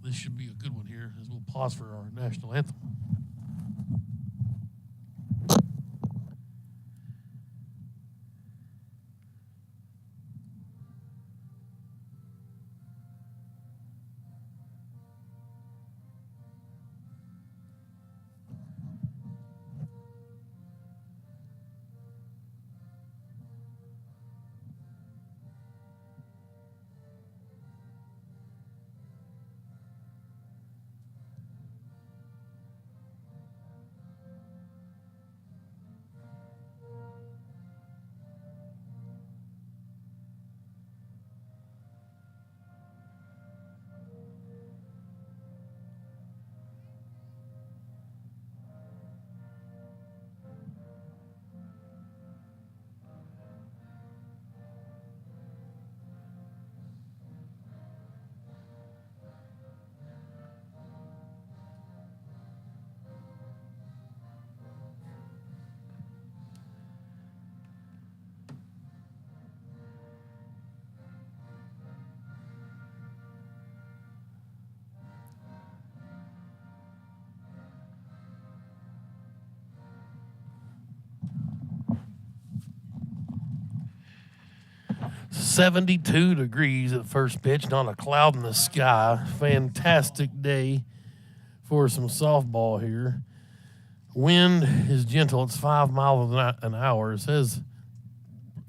This should be a good one here as we'll pause for our national anthem. 72 degrees at first pitch, not a cloud in the sky. Fantastic day for some softball here. Wind is gentle. It's 5 miles an hour. It says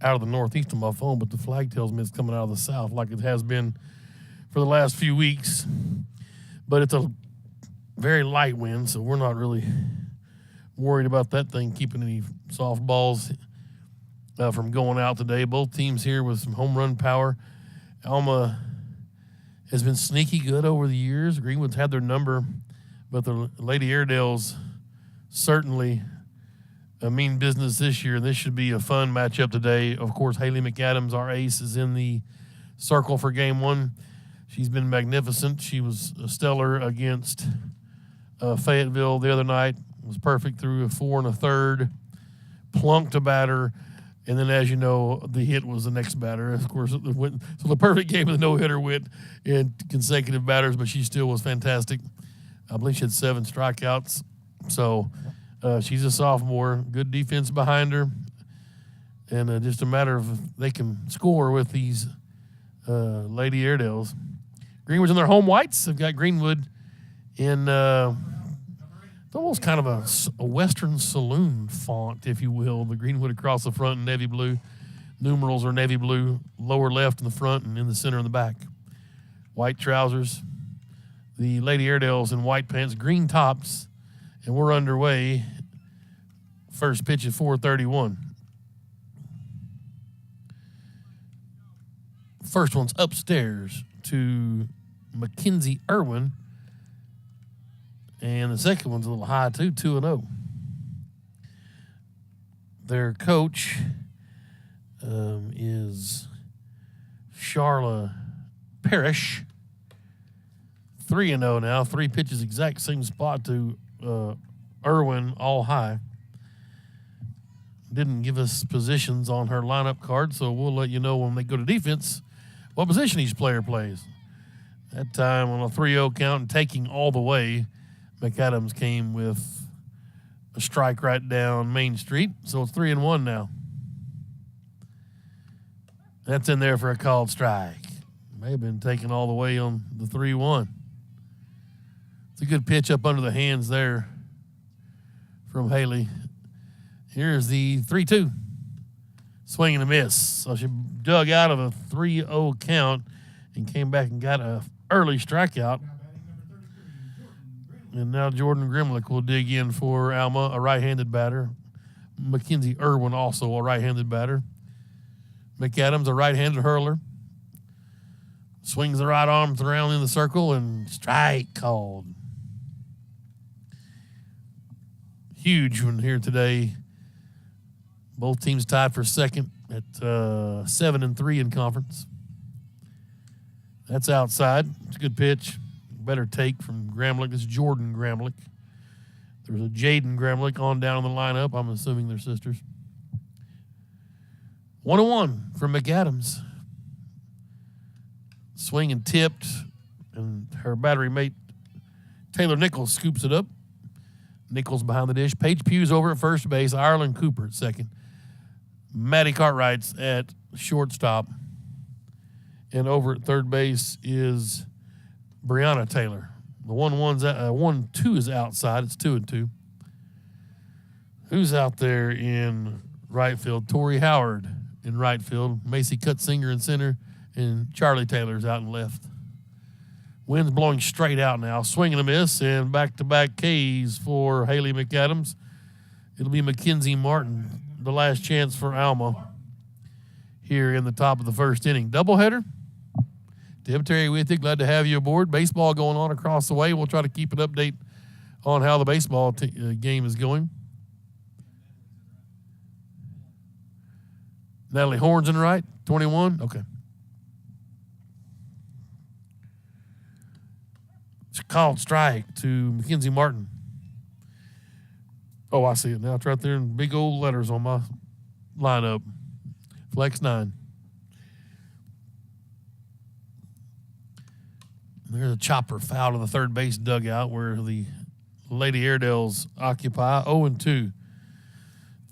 out of the northeast on my phone, but the flag tells me it's coming out of the south like it has been for the last few weeks. But it's a very light wind, so we're not really worried about that thing keeping any softballs from going out today. Both teams here with some home run power. Alma has been sneaky good over the years. Greenwood's had their number, but the Lady Airedales certainly mean business this year. This should be a fun matchup today. Of course, Haley McAdams, our ace, is in the circle for game one. She's been magnificent. She was stellar against Fayetteville the other night. Was perfect through a 4 1/3, plunked a batter, and then, as you know, the hit was the next batter. Of course, it went, so the perfect game of the no-hitter went in consecutive batters, but she still was fantastic. I believe she had 7 strikeouts. So she's a sophomore, good defense behind her, and just a matter of if they can score with these Lady Airedales. Greenwood's in their home whites. They've got Greenwood in it's almost kind of a Western saloon font, if you will. The Greenwood across the front in navy blue. Numerals are navy blue, lower left in the front and in the center in the back. White trousers. The Lady Airedales in white pants, green tops, and we're underway. First pitch at 4:31. First one's upstairs to Mackenzie Irwin. And the second one's a little high, too, 2-0. Their coach is Charla Parrish. 3-0 now. 3 pitches, exact same spot to Irwin, all high. Didn't give us positions on her lineup card, so we'll let you know when they go to defense what position each player plays. That time on a 3-0 count and taking all the way, McAdams came with a strike right down Main Street, so it's 3-1 now. That's in there for a called strike. May have been taken all the way on the 3-1. It's a good pitch up under the hands there from Haley. Here's the 3-2. Swing and a miss. So she dug out of a 3-0 count and came back and got an early strikeout. And now Jordan Grimlick will dig in for Alma, a right-handed batter. Mackenzie Irwin, also a right-handed batter. McAdams, a right-handed hurler. Swings the right arm around in the circle and strike called. Huge one here today. Both teams tied for second at 7-3 in conference. That's outside. It's a good pitch. Better take from Gramlich. This is Jordan Gramlich. There's a Jaden Gramlich on down in the lineup. I'm assuming they're sisters. 1-1 from McAdams. Swing and tipped And her battery mate, Taylor Nichols, scoops it up. Nichols behind the dish. Paige Pugh's over at first base. Ireland Cooper at second. Maddie Cartwright's at shortstop. And over at third base is Brianna Taylor. The 1-2 is outside. It's 2-2. Who's out there in right field? Tori Howard in right field. Macy Cutsinger in center. And Charlie Taylor's out in left. Wind's blowing straight out now. Swing and a miss, and back-to-back Ks for Haley McAdams. It'll be Mackenzie Martin, the last chance for Alma here in the top of the first inning. Doubleheader. Deb Terry with you. Glad to have you aboard. Baseball going on across the way. We'll try to keep an update on how the baseball game is going. Natalie Horns in right, 21. Okay. It's called strike to Mackenzie Martin. Oh, I see it now. It's right there in big old letters on my lineup. Flex 9. There's a chopper foul to the third base dugout where the Lady Airedales occupy. 0-2.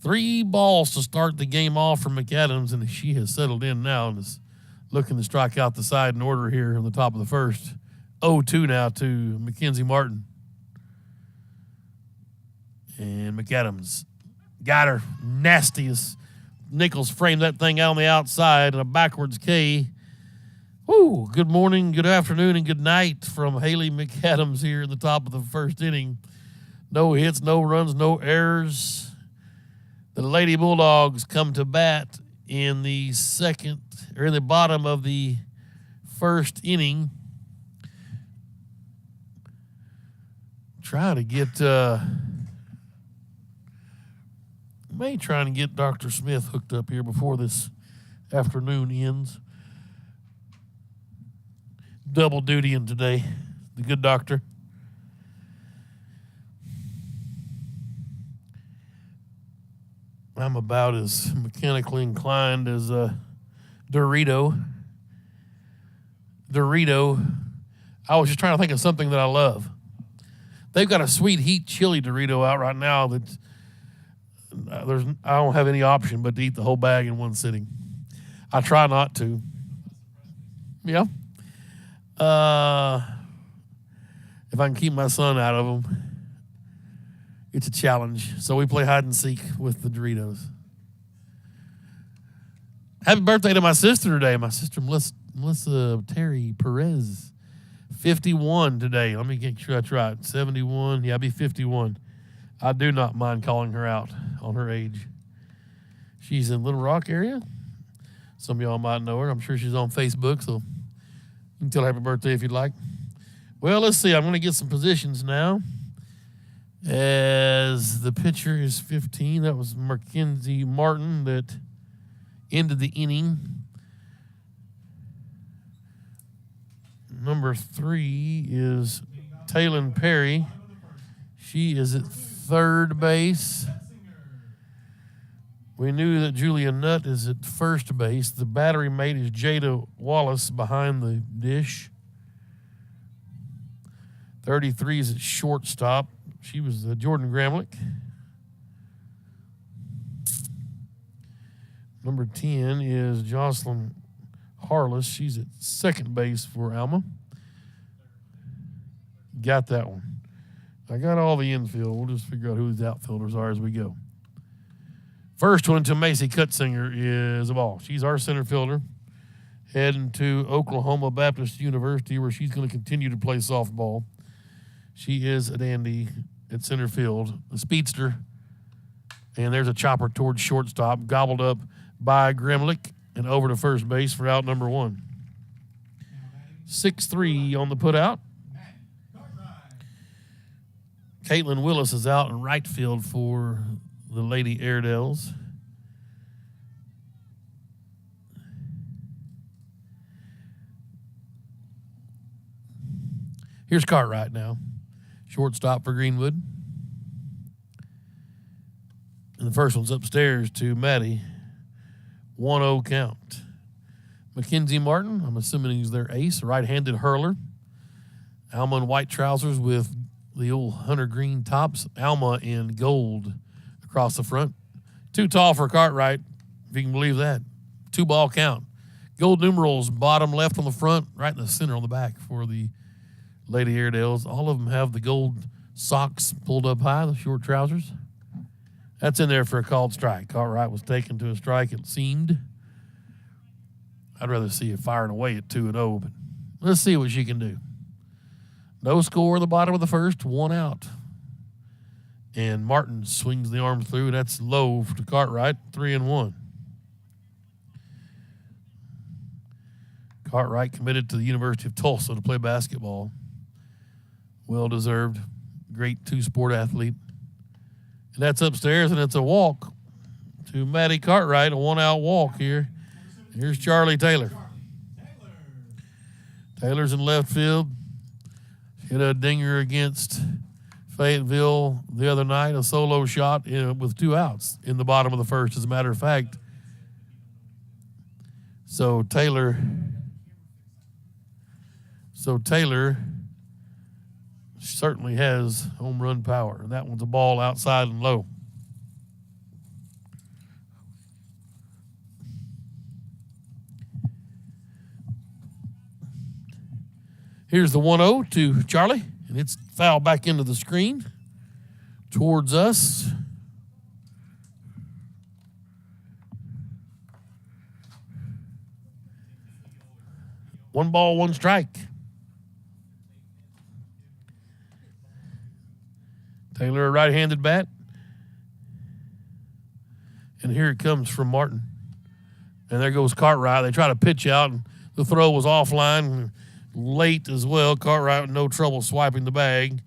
3 balls to start the game off for McAdams, and she has settled in now and is looking to strike out the side in order here on the top of the first. 0-2 now to Mackenzie Martin. And McAdams got her. Nastiest. Nichols framed that thing out on the outside and a backwards K. Woo! Good morning, good afternoon, and good night from Haley McAdams here in the top of the first inning. No hits, no runs, no errors. The Lady Bulldogs come to bat in the bottom of the first inning. Trying to get Dr. Smith hooked up here before this afternoon ends. Double dutying today, the good doctor. I'm about as mechanically inclined as Dorito. I was just trying to think of something that I love. They've got a sweet heat chili Dorito out right now that I don't have any option but to eat the whole bag in one sitting. I try not to. Yeah. If I can keep my son out of them, it's a challenge. So we play hide and seek with the Doritos. Happy birthday to my sister today. My sister Melissa Terry Perez. 51 today. Let me get sure that's right. 71. Yeah, I'll be 51. I do not mind calling her out on her age. She's in Little Rock area. Some of y'all might know her. I'm sure she's on Facebook, so you can tell her happy birthday if you'd like. Well, let's see. I'm going to get some positions now. As the pitcher is 15. That was Mackenzie Martin that ended the inning. Number 3 is Taylon Perry. She is at third base. We knew that Julia Nutt is at first base. The battery mate is Jada Wallace behind the dish. 33 is at shortstop. She was Jordan Gramlich. Number 10 is Jocelyn Harless. She's at second base for Alma. Got that one. I got all the infield. We'll just figure out who the outfielders are as we go. First one to Macy Cutsinger is a ball. She's our center fielder, heading to Oklahoma Baptist University, where she's going to continue to play softball. She is a dandy at center field, the speedster. And there's a chopper towards shortstop, gobbled up by Grimlich, and over to first base for out number 1. 6-3 on the putout. Caitlin Willis is out in right field for the Lady Airedales. Here's Cartwright now. Shortstop for Greenwood. And the first one's upstairs to Maddie. 1-0 count. Mackenzie Martin, I'm assuming he's their ace, right-handed hurler. Alma in white trousers with the old hunter green tops. Alma in gold across the front. Too tall for Cartwright, if you can believe that. 2-ball count. Gold numerals, bottom left on the front, right in the center on the back for the Lady Airedales. All of them have the gold socks pulled up high, the short trousers. That's in there for a called strike. Cartwright was taken to a strike, it seemed. I'd rather see it firing away at 2-0, but let's see what she can do. No score in the bottom of the first, 1 out. And Martin swings the arm through. That's low to Cartwright, 3-1. Cartwright committed to the University of Tulsa to play basketball. Well-deserved, great two-sport athlete. And that's upstairs, and it's a walk to Maddie Cartwright, a 1-out walk here. Here's Charlie Taylor. Taylor's in left field. Hit a dinger against Fayetteville the other night, a solo shot with 2 outs in the bottom of the first, as a matter of fact. So Taylor certainly has home run power. And that one's a ball outside and low. Here's the 1-0 to Charlie, and it's fouled back into the screen towards us. One ball, one strike. Taylor, a right-handed bat. And here it comes from Martin. And there goes Cartwright. They try to pitch out, and the throw was offline late as well. Cartwright with no trouble swiping the bag.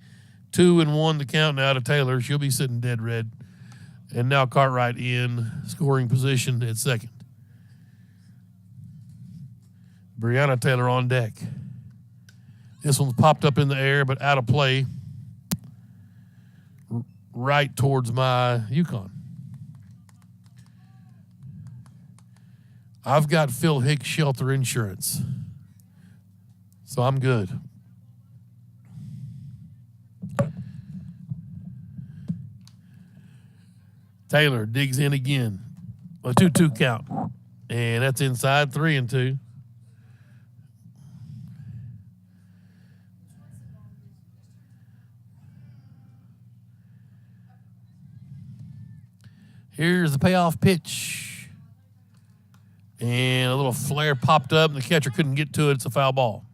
2-1 the count now to Taylor. She'll be sitting dead red. And now Cartwright in scoring position at second. Brianna Taylor on deck. This one's popped up in the air, but out of play. Right towards my Yukon. I've got Phil Hicks Shelter Insurance, so I'm good. Taylor digs in again. A 2-2 count. And that's inside, 3-2. Here's the payoff pitch. And a little flare popped up, and the catcher couldn't get to it. It's a foul ball.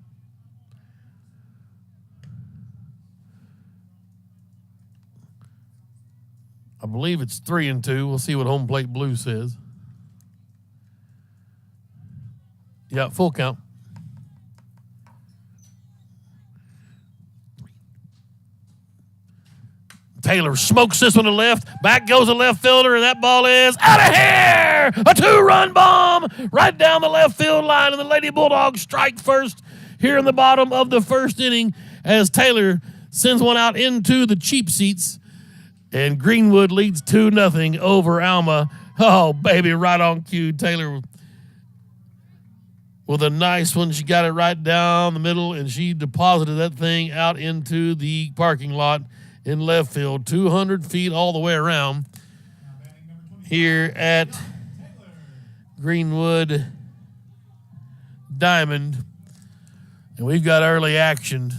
I believe it's 3-2. We'll see what home plate blue says. Yeah, full count. Taylor smokes this one to left. Back goes the left fielder, and that ball is out of here! A 2-run bomb right down the left field line, and the Lady Bulldogs strike first here in the bottom of the first inning as Taylor sends one out into the cheap seats, and Greenwood leads 2-0 over Alma. Oh, baby, right on cue. Taylor with a nice one. She got it right down the middle, and she deposited that thing out into the parking lot in left field, 200 feet all the way around here at Greenwood Diamond. And we've got early action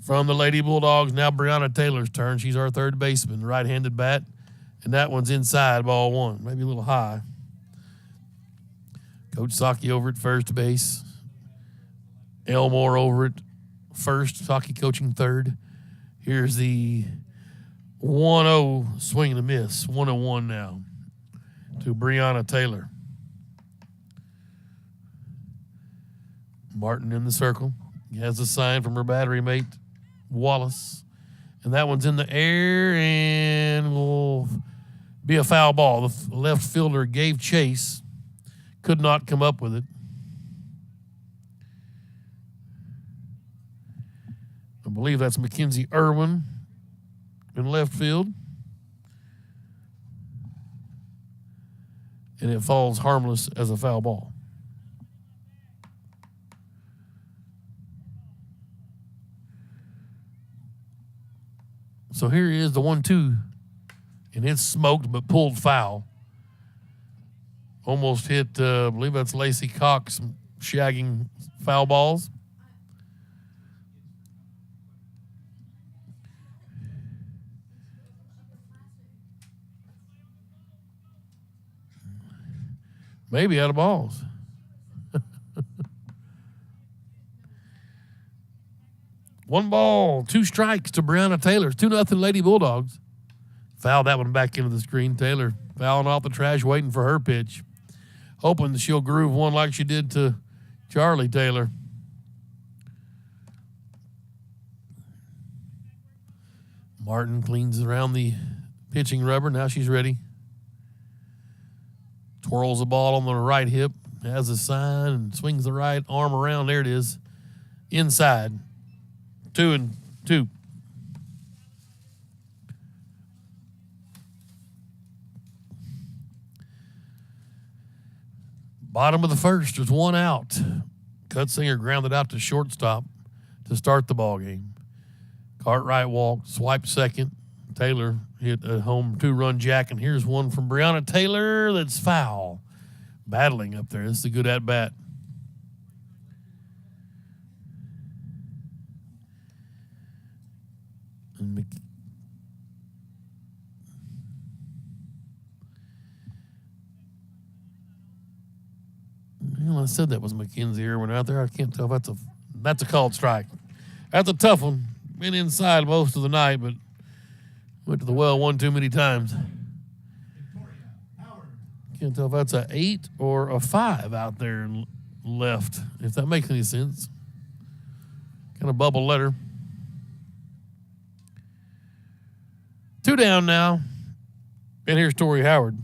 from the Lady Bulldogs. Now Brianna Taylor's turn. She's our third baseman, right-handed bat. And that one's inside, ball 1, maybe a little high. Coach Saki over at first base. Elmore over at first, Saki coaching third. Here's the 1-0 swing and a miss. 1-1 now to Brianna Taylor. Martin in the circle. He has a sign from her battery mate, Wallace. And that one's in the air and will be a foul ball. The left fielder gave chase. Could not come up with it. I believe that's Mackenzie Irwin in left field. And it falls harmless as a foul ball. So here is the 1-2, and it's smoked but pulled foul. Almost hit, I believe that's Lacey Cox shagging foul balls. Maybe out of balls. One ball, 2 strikes to Brianna Taylor. 2-0 Lady Bulldogs. Fouled that one back into the screen. Taylor fouling off the trash, waiting for her pitch. Hoping that she'll groove one like she did to Charlie Taylor. Martin cleans around the pitching rubber. Now she's ready. Twirls the ball on the right hip. Has a sign and swings the right arm around. There it is. Inside. 2-2. Bottom of the first, there's 1 out. Cutsinger grounded out to shortstop to start the ball game. Cartwright walked, swiped second. Taylor hit a home 2-run jack, and here's one from Brianna Taylor that's foul. Battling up there. This is a good at-bat. And I said that was McKenzie Irwin out there. I can't tell if that's a called strike. That's a tough one. Been inside most of the night, but went to the well one too many times. Can't tell if that's a 8 or a 5 out there and left, if that makes any sense. Kind of bubble letter. 2 down now. And here's Tori Howard.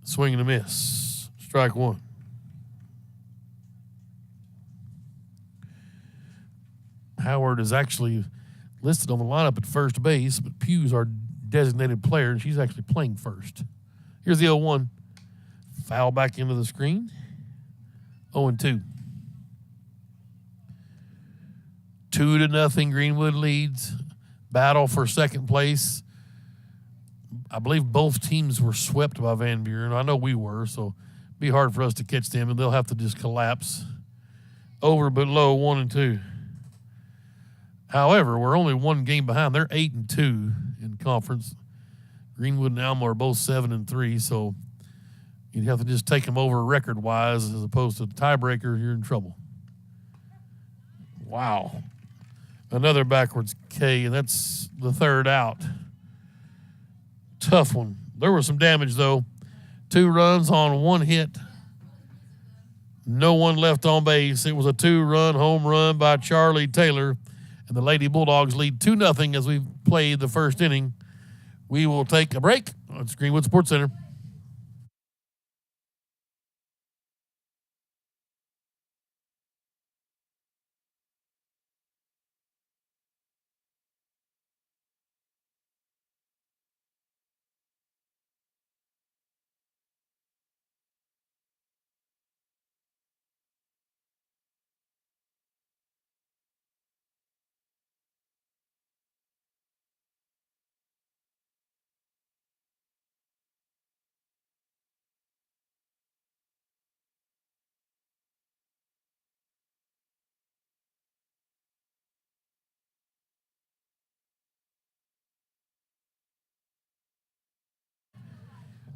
Swing and a miss. Strike 1. Howard is actually listed on the lineup at first base, but Pugh's our designated player, and she's actually playing first. Here's the 0-1. Foul back into the screen. 0-2. 2-0 Greenwood leads. Battle for second place. I believe both teams were swept by Van Buren. I know we were, so it'd be hard for us to catch them, and they'll have to just collapse. Over but low, 1-2. However, we're only 1 game behind. They're 8-2 in conference. Greenwood and Alma are both 7-3, so you'd have to just take them over record-wise as opposed to the tiebreaker. You're in trouble. Wow. Another backwards K, and that's the 3rd out. Tough one. There was some damage, though. 2 runs on 1 hit. No one left on base. It was a 2-run home run by Charlie Taylor. And the Lady Bulldogs lead 2-0 as we play the first inning. We will take a break on Greenwood Sports Center.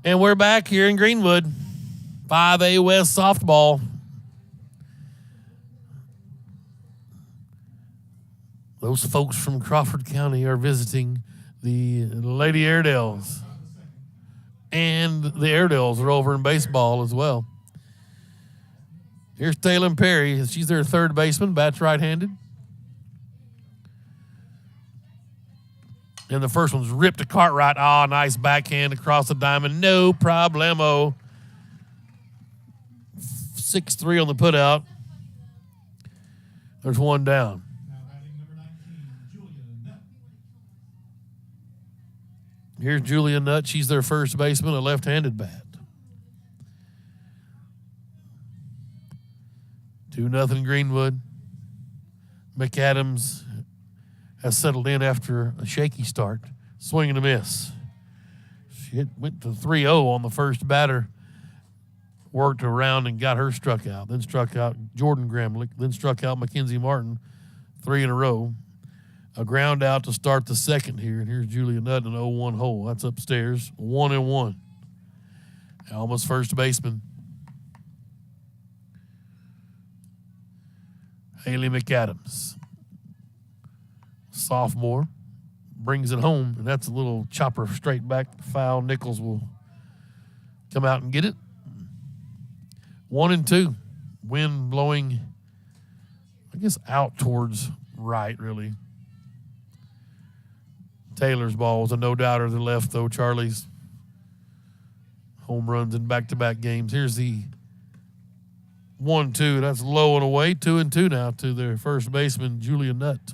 And we're back here in Greenwood. 5A West softball. Those folks from Crawford County are visiting the Lady Airedales. And the Airedales are over in baseball as well. Here's Taylor Perry. She's their 3rd baseman, bats right-handed. And the first one's ripped to Cartwright. Ah, nice backhand across the diamond. No problemo. 6-3 on the putout. There's 1 down. Here's Julia Nutt. She's their first baseman, a left-handed bat. 2-0 Greenwood. McAdams has settled in after a shaky start. Swing and a miss. She went to 3-0 on the first batter. Worked around and got her struck out. Then struck out Jordan Gramlich. Then struck out Mackenzie Martin. 3 in a row. A ground out to start the second here. And here's Julia Nutt in an 0-1 hole. That's upstairs. 1-1. Alma's first baseman. Haley McAdams. Sophomore. Brings it home. And that's a little chopper straight back. Foul. Nichols will come out and get it. 1-2. Wind blowing, I guess, out towards right, really. Taylor's ball was a no-doubter to the left, though. Charlie's home runs in back-to-back games. Here's the 1-2. That's low and away. 2-2 now to their first baseman, Julia Nutt.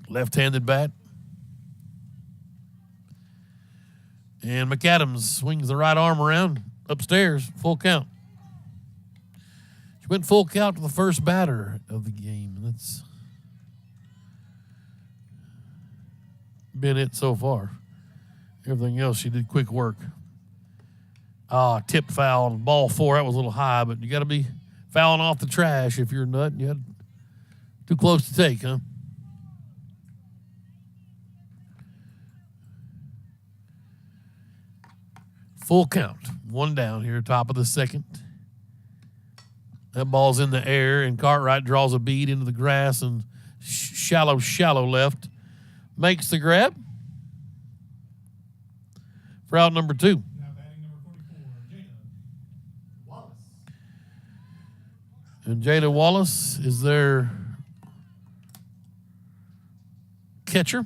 Left-handed bat. And McAdams swings the right arm around upstairs, full count. She went full count to the first batter of the game. That's been it so far. Everything else, she did quick work. Tipped foul on ball 4. That was a little high, but you got to be fouling off the trash if you're a Nut. You had too close to take, huh? Full count. 1 down here, top of the second. That ball's in the air, and Cartwright draws a bead into the grass and shallow left. Makes the grab for out number 2. Now batting number 44, Jada Wallace. And Jada Wallace is their catcher.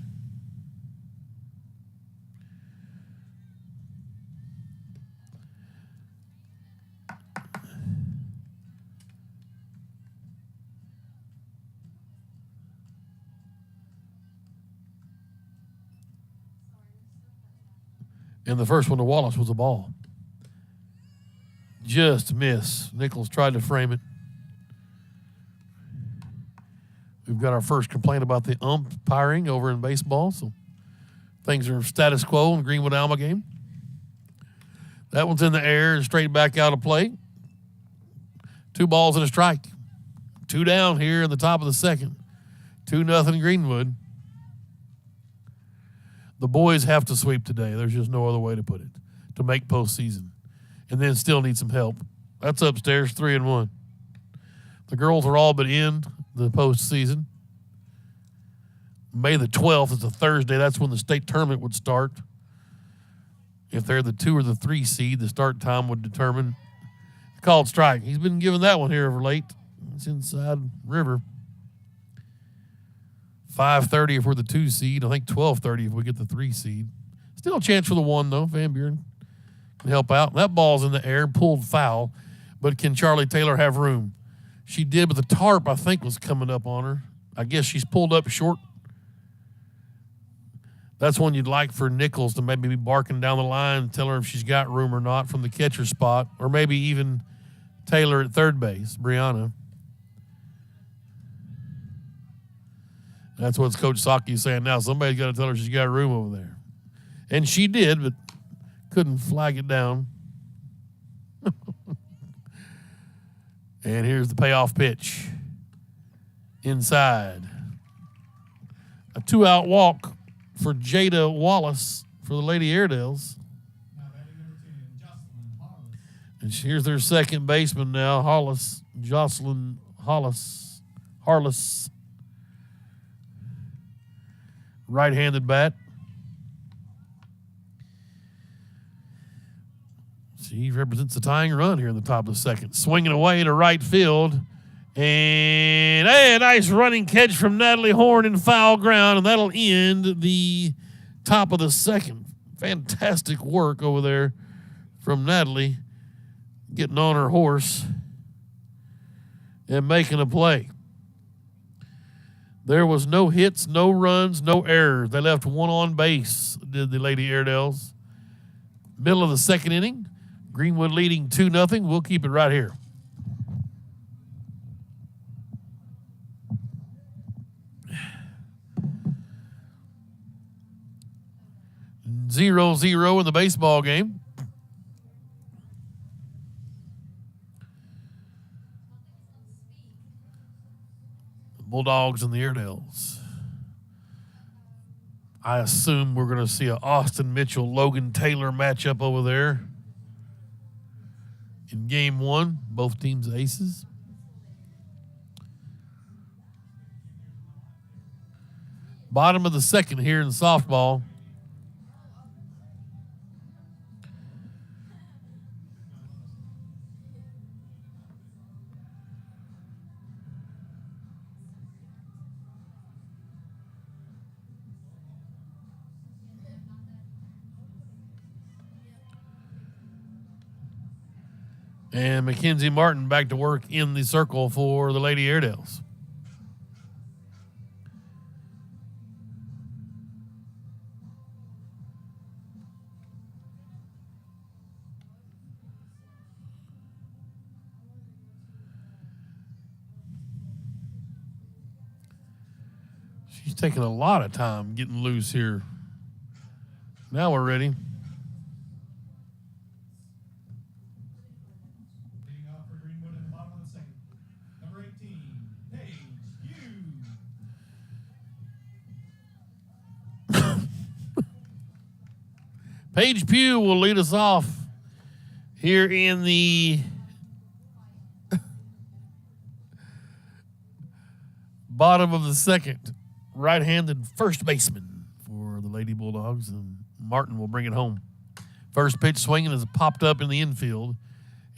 And the first one to Wallace was a ball. Just miss. Nichols tried to frame it. We've got our first complaint about the umpiring over in baseball, so things are status quo in the Greenwood Alma game. That one's in the air and straight back out of play. 2 balls and a strike. 2 down here in the top of the second. 2-0 Greenwood. The boys have to sweep today. There's just no other way to put it, to make postseason. And then still need some help. That's upstairs, 3-1. The girls are all but in the postseason. May the 12th is a Thursday. That's when the state tournament would start. If they're the 2 or the 3 seed, the start time would determine. Called strike. He's been given that one here of late. It's inside River. 5:30 if we're the 2 seed. I think 12:30 if we get the 3 seed. Still a chance for the 1, though. Van Buren can help out. That ball's in the air, pulled foul. But can Charlie Taylor have room? She did, but the tarp, I think, was coming up on her. I guess she's pulled up short. That's one you'd like for Nichols to maybe be barking down the line and tell her if she's got room or not from the catcher spot, or maybe even Taylor at third base, Brianna. That's what Coach Saki is saying now. Somebody's got to tell her she's got room over there. And she did, but couldn't flag it down. And here's the payoff pitch. Inside. A 2-out walk for Jada Wallace for the Lady Airedales. Now batting number 10, Jocelyn Hollis. And here's their second baseman now, Hollis. Jocelyn Hollis. Harless. Right-handed bat. He represents the tying run here in the top of the second. Swinging away to right field. And a nice running catch from Natalie Horn in foul ground, and that'll end the top of the second. Fantastic work over there from Natalie, getting on her horse and making a play. There was no hits, no runs, no errors. They left 1 on base, did the Lady Airedales. Middle of the second inning, Greenwood leading 2-0. We'll keep it right here. Zero in the baseball game. Bulldogs and the Airedales. I assume we're going to see an Austin Mitchell-Logan Taylor matchup over there in game one. Both teams aces. Bottom of the second here in softball. And Mackenzie Martin back to work in the circle for the Lady Airedales. She's taking a lot of time getting loose here. Now we're ready. Leading off for Greenwood in the bottom of the second. Number 18, Paige Hughes. Paige Pugh will lead us off here in the bottom of the second. Right-handed first baseman for the Lady Bulldogs, and Martin will bring it home. First pitch swinging is popped up in the infield,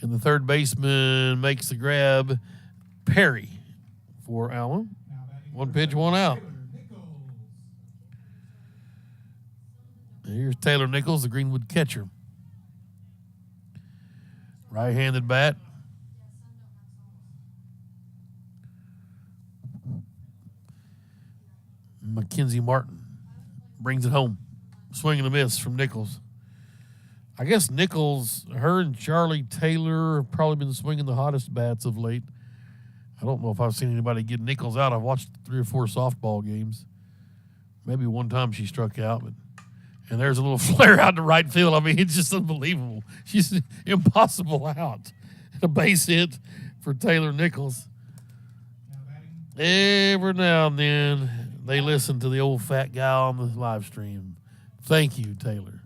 and the third baseman makes the grab. Perry for Alma. One pitch, one out. And here's Taylor Nichols, the Greenwood catcher. Right-handed bat. Mackenzie Martin brings it home. Swing and a miss from Nichols. I guess Nichols, her and Charlie Taylor have probably been swinging the hottest bats of late. I don't know if I've seen anybody get Nichols out. I've watched 3 or 4 softball games. Maybe one time she struck out, and there's a little flare out to right field. I mean, it's just unbelievable. She's impossible out. A base hit for Taylor Nichols. Every now and then, they listen to the old fat guy on the live stream. Thank you, Taylor.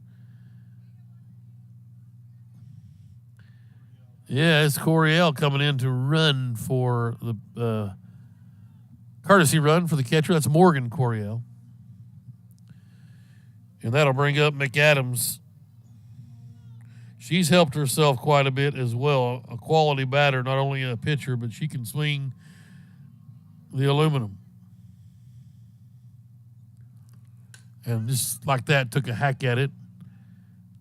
Yeah, it's Coriel coming in to run for the courtesy run for the catcher. That's Morgan Coriel. And that'll bring up McAdams. She's helped herself quite a bit as well. A quality batter, not only a pitcher, but she can swing the aluminum. And just like that, took a hack at it.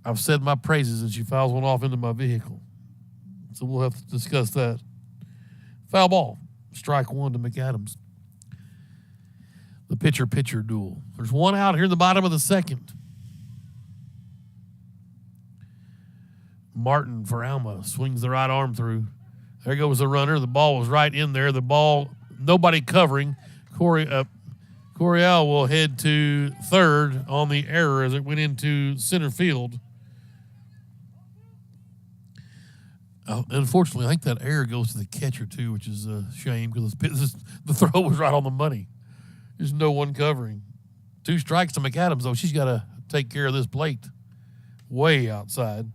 I've said my praises, and she fouls one off into my vehicle. So we'll have to discuss that. Foul ball. Strike one to McAdams. The pitcher-pitcher duel. There's one out here in the bottom of the second. Martin for Alma swings the right arm through. There goes the runner. The ball was right in there. The ball, nobody covering. Coriel will head to third on the error as it went into center field. Unfortunately, I think that error goes to the catcher, too, which is a shame because the throw was right on the money. There's no one covering. 2 strikes to McAdams, though. She's got to take care of this plate. Way outside.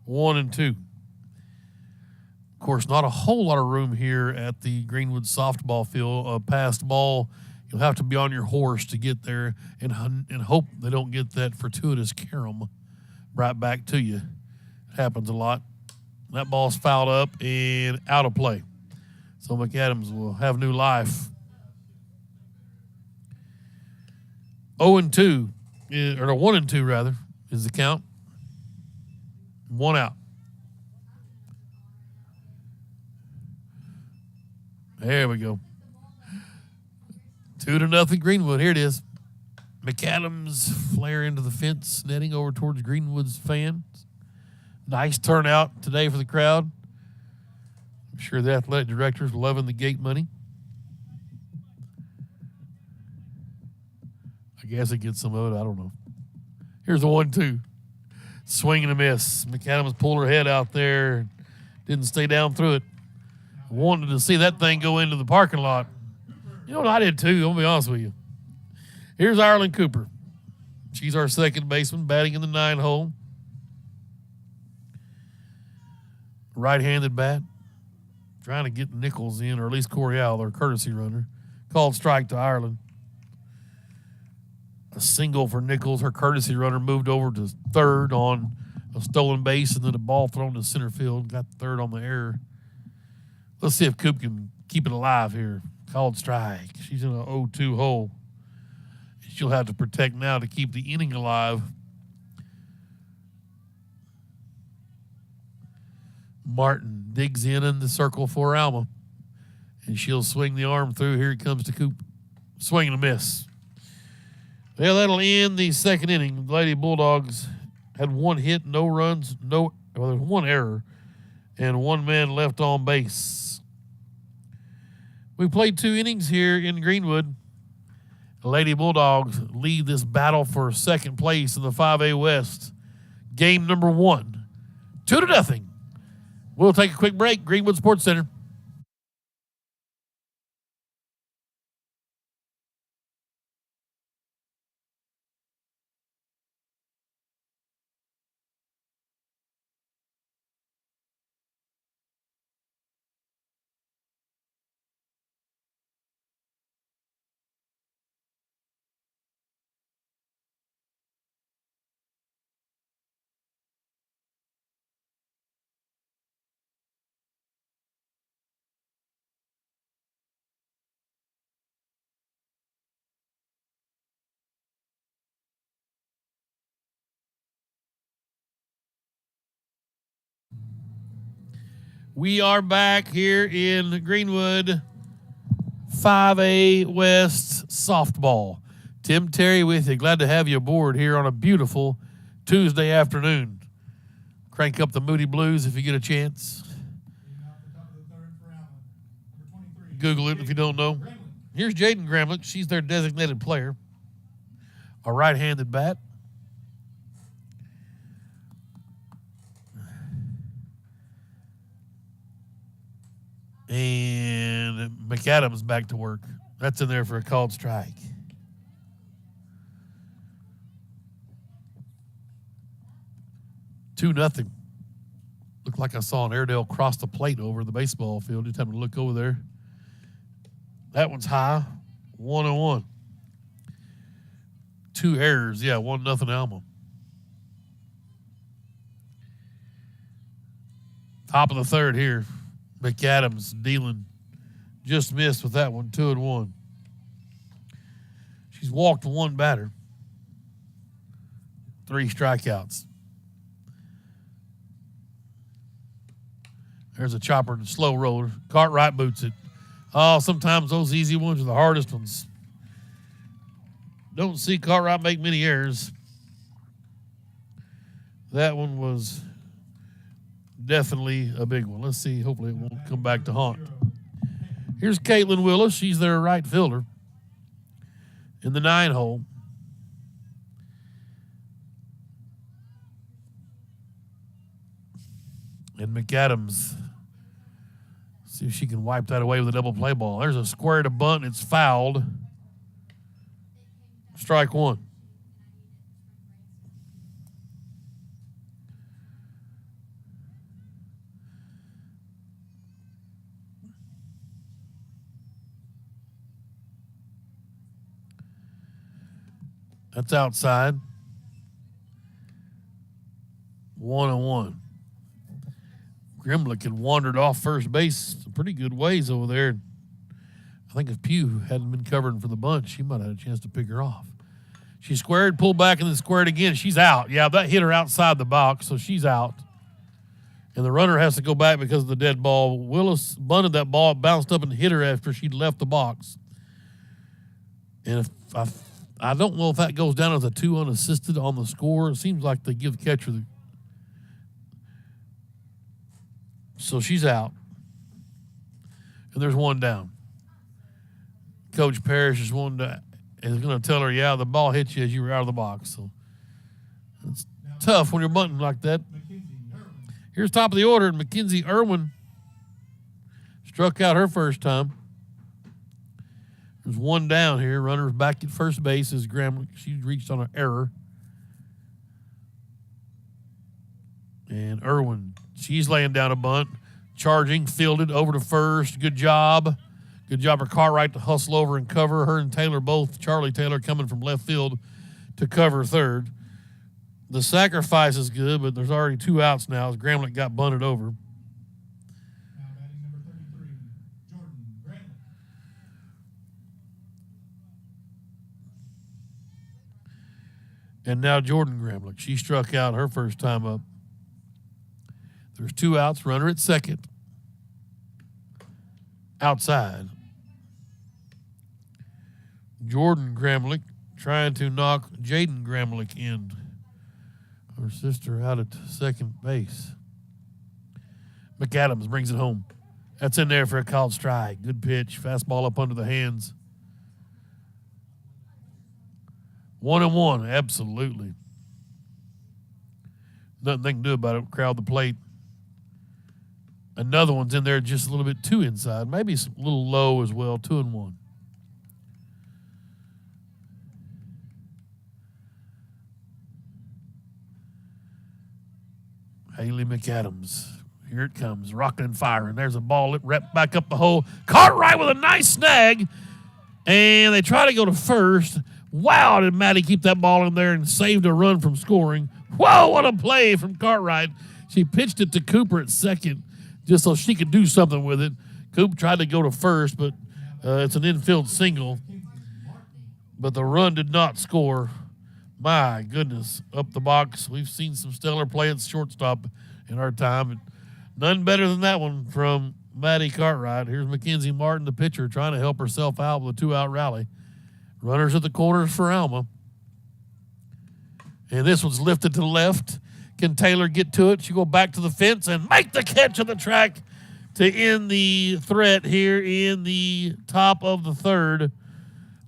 1 and 2. Of course, not a whole lot of room here at the Greenwood softball field. A passed ball, you'll have to be on your horse to get there and hope they don't get that fortuitous carom right back to you. It happens a lot. That ball's fouled up and out of play. So McAdams will have new life. 0 and 2, or 1 and 2 rather, is the count. 1 out. There we go. 2-0 Greenwood. Here it is. McAdams flare into the fence, netting over towards Greenwood's fans. Nice turnout today for the crowd. I'm sure the athletic director's loving the gate money. I guess it gets some of it. I don't know. Here's the 1-2. Swing and a miss. McAdams pulled her head out there. Didn't stay down through it. Wanted to see that thing go into the parking lot. You know what? I did too. I'll be honest with you. Here's Ireland Cooper. She's our second baseman, batting in the 9 hole. Right-handed bat. Trying to get Nichols in, or at least Coryell, their courtesy runner. Called strike to Ireland. A single for Nichols. Her courtesy runner moved over to third on a stolen base, and then a ball thrown to center field. Got third on the error. Let's see if Coop can keep it alive here. Called strike. She's in an 0-2 hole. She'll have to protect now to keep the inning alive. Martin digs in the circle for Alma, and she'll swing the arm through. Here it comes to Coop. Swing and a miss. Well, that'll end the second inning. The Lady Bulldogs had 1 hit, no runs, there's 1 error, and 1 man left on base. We played 2 innings here in Greenwood. The Lady Bulldogs lead this battle for second place in the 5A West. Game number 1, 2-0. We'll take a quick break. Greenwood Sports Center. We are back here in Greenwood, 5A West softball. Tim Terry with you. Glad to have you aboard here on a beautiful Tuesday afternoon. Crank up the Moody Blues if you get a chance. Google it if you don't know. Here's Jaden Gramlich. She's their designated player. A right-handed bat. And McAdams back to work. That's in there for a called strike. Two nothing. Looked like I saw an Airedale cross the plate over the baseball field. Just having to look over there. That one's high. 1-1. 2 errors. Yeah, 1-0 Alma. Top of the third here. McAdams dealing. Just missed with that one. 2-1. She's walked 1 batter. 3 strikeouts. There's a chopper and slow roller. Cartwright boots it. Oh, sometimes those easy ones are the hardest ones. Don't see Cartwright make many errors. That one was definitely a big one. Let's see. Hopefully it won't come back to haunt. Here's Caitlin Willis. She's their right fielder in the 9 hole. And McAdams, see if she can wipe that away with a double play ball. There's a square to bunt. It's fouled. Strike 1. That's outside. 1-1. Grimlich had wandered off first base a pretty good ways over there. I think if Pugh hadn't been covering for the bunch, she might have had a chance to pick her off. She squared, pulled back, and then squared again. She's out. Yeah, that hit her outside the box, so she's out. And the runner has to go back because of the dead ball. Willis bunted that ball, bounced up and hit her after she'd left the box. And if I don't know if that goes down as a 2 unassisted on the score. It seems like they give the catcher the So she's out. And there's one down. Coach Parrish is going to tell her, yeah, the ball hit you as you were out of the box. So it's tough when you're bunting like that. Here's top of the order. Mackenzie Irwin struck out her first time. There's one down here. Runner's back at first base as Graham. She reached on an error. And Irwin, she's laying down a bunt. Charging, fielded, over to first. Good job. Good job for Cartwright to hustle over and cover. Her and Taylor both, Charlie Taylor coming from left field to cover third. The sacrifice is good, but there's already 2 outs now as Gramlich got bunted over. Now batting number 33, Jordan Graham. And now Jordan Gramlich. She struck out her first time up. There's 2 outs, runner at second. Outside. Jordan Gramlich trying to knock Jaden Gramlich in. Her sister out at second base. McAdams brings it home. That's in there for a called strike. Good pitch. Fastball up under the hands. 1-1, absolutely. Nothing they can do about it. Crowd the plate. Another one's in there just a little bit too inside. Maybe a little low as well. 2-1. Haley McAdams. Here it comes, rocking and firing. There's a ball rep back up the hole. Cartwright with a nice snag. And they try to go to first. Wow, did Maddie keep that ball in there and saved a run from scoring. Whoa, what a play from Cartwright. She pitched it to Cooper at second just so she could do something with it. Coop tried to go to first, but it's an infield single. But the run did not score. My goodness, up the box. We've seen some stellar play at shortstop in our time. And none better than that one from Maddie Cartwright. Here's Mackenzie Martin, the pitcher, trying to help herself out with a 2-out rally. Runners at the corners for Alma. And this one's lifted to the left. Can Taylor get to it? She go back to the fence and make the catch on the track to end the threat here in the top of the third.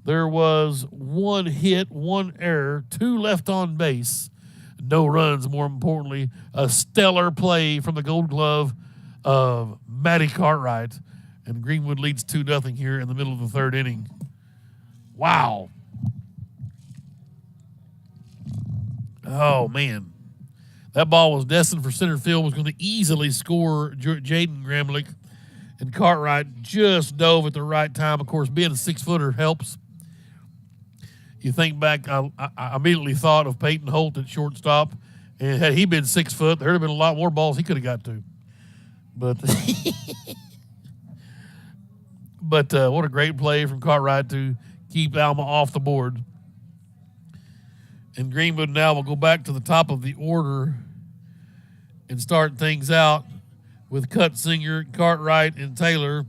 There was 1 hit, 1 error, 2 left on base. No runs, more importantly. A stellar play from the Gold Glove of Maddie Cartwright. And Greenwood leads 2-0 here in the middle of the third inning. Wow. Oh, man. That ball was destined for center field, was going to easily score Jaden Gramlich. And Cartwright just dove at the right time. Of course, being a 6-footer helps. You think back, I immediately thought of Peyton Holt at shortstop. And had he been 6 foot, there would have been a lot more balls he could have got to. But what a great play from Cartwright to keep Alma off the board. And Greenwood now will go back to the top of the order and start things out with Cutsinger, Cartwright, and Taylor.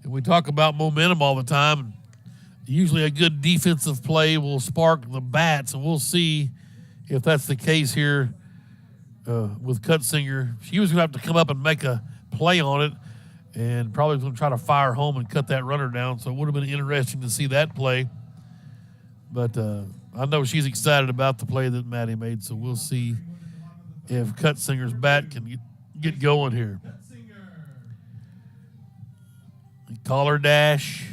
And we talk about momentum all the time. Usually a good defensive play will spark the bats, and we'll see if that's the case here with Cutsinger. She was going to have to come up and make a play on it and probably going to try to fire home and cut that runner down, so it would have been interesting to see that play. But I know she's excited about the play that Maddie made, so we'll see if Cutsinger's bat can get going here. Collar dash.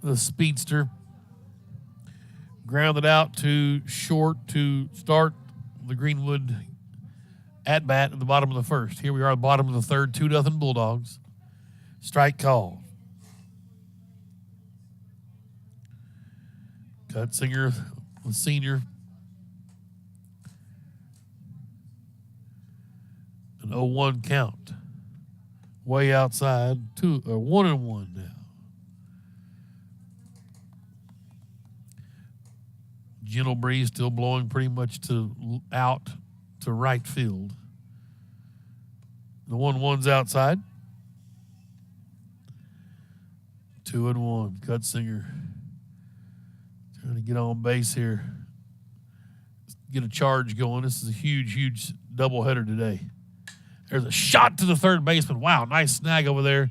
The speedster grounded out to short to start the Greenwood at bat at the bottom of the first. Here we are at the bottom of the third, 2-0 Bulldogs. Strike call. Cutsinger, the senior. An 0-1 count. Way outside, 1-1 now. Gentle breeze still blowing pretty much out to right field. The 1-1's outside. 2-1. Cutsinger trying to get on base here. get a charge going. This is a huge, huge doubleheader today. There's a shot to the third baseman. Wow, nice snag over there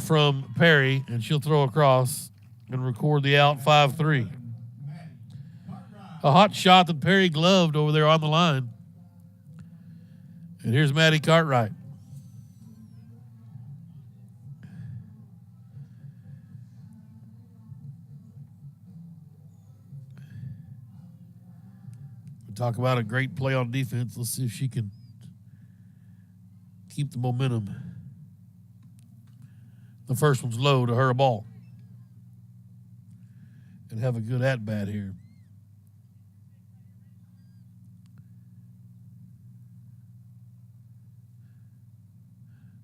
from Perry, and she'll throw across and record the out 5-3. A hot shot that Perry gloved over there on the line. And here's Maddie Cartwright. We talk about a great play on defense. Let's see if she can keep the momentum. The first one's low to her ball. And have a good at-bat here.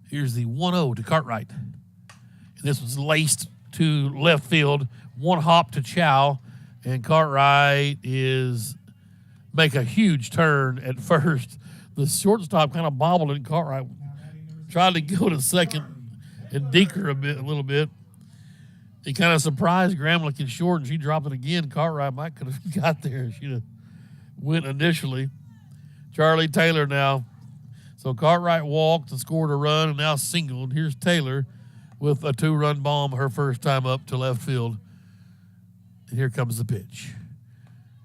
Here's the 1-0 to Cartwright. And this was laced to left field. One hop to Chow. And Cartwright is make a huge turn at first. The shortstop kind of bobbled and Cartwright tried to go to second and deke her a little bit. He kind of surprised Gramlich and short, and she dropped it again. Cartwright might could have got there. She'd have went initially. Charlie Taylor now. So Cartwright walked and scored a run and now singled. Here's Taylor with a 2-run bomb her first time up to left field. And here comes the pitch.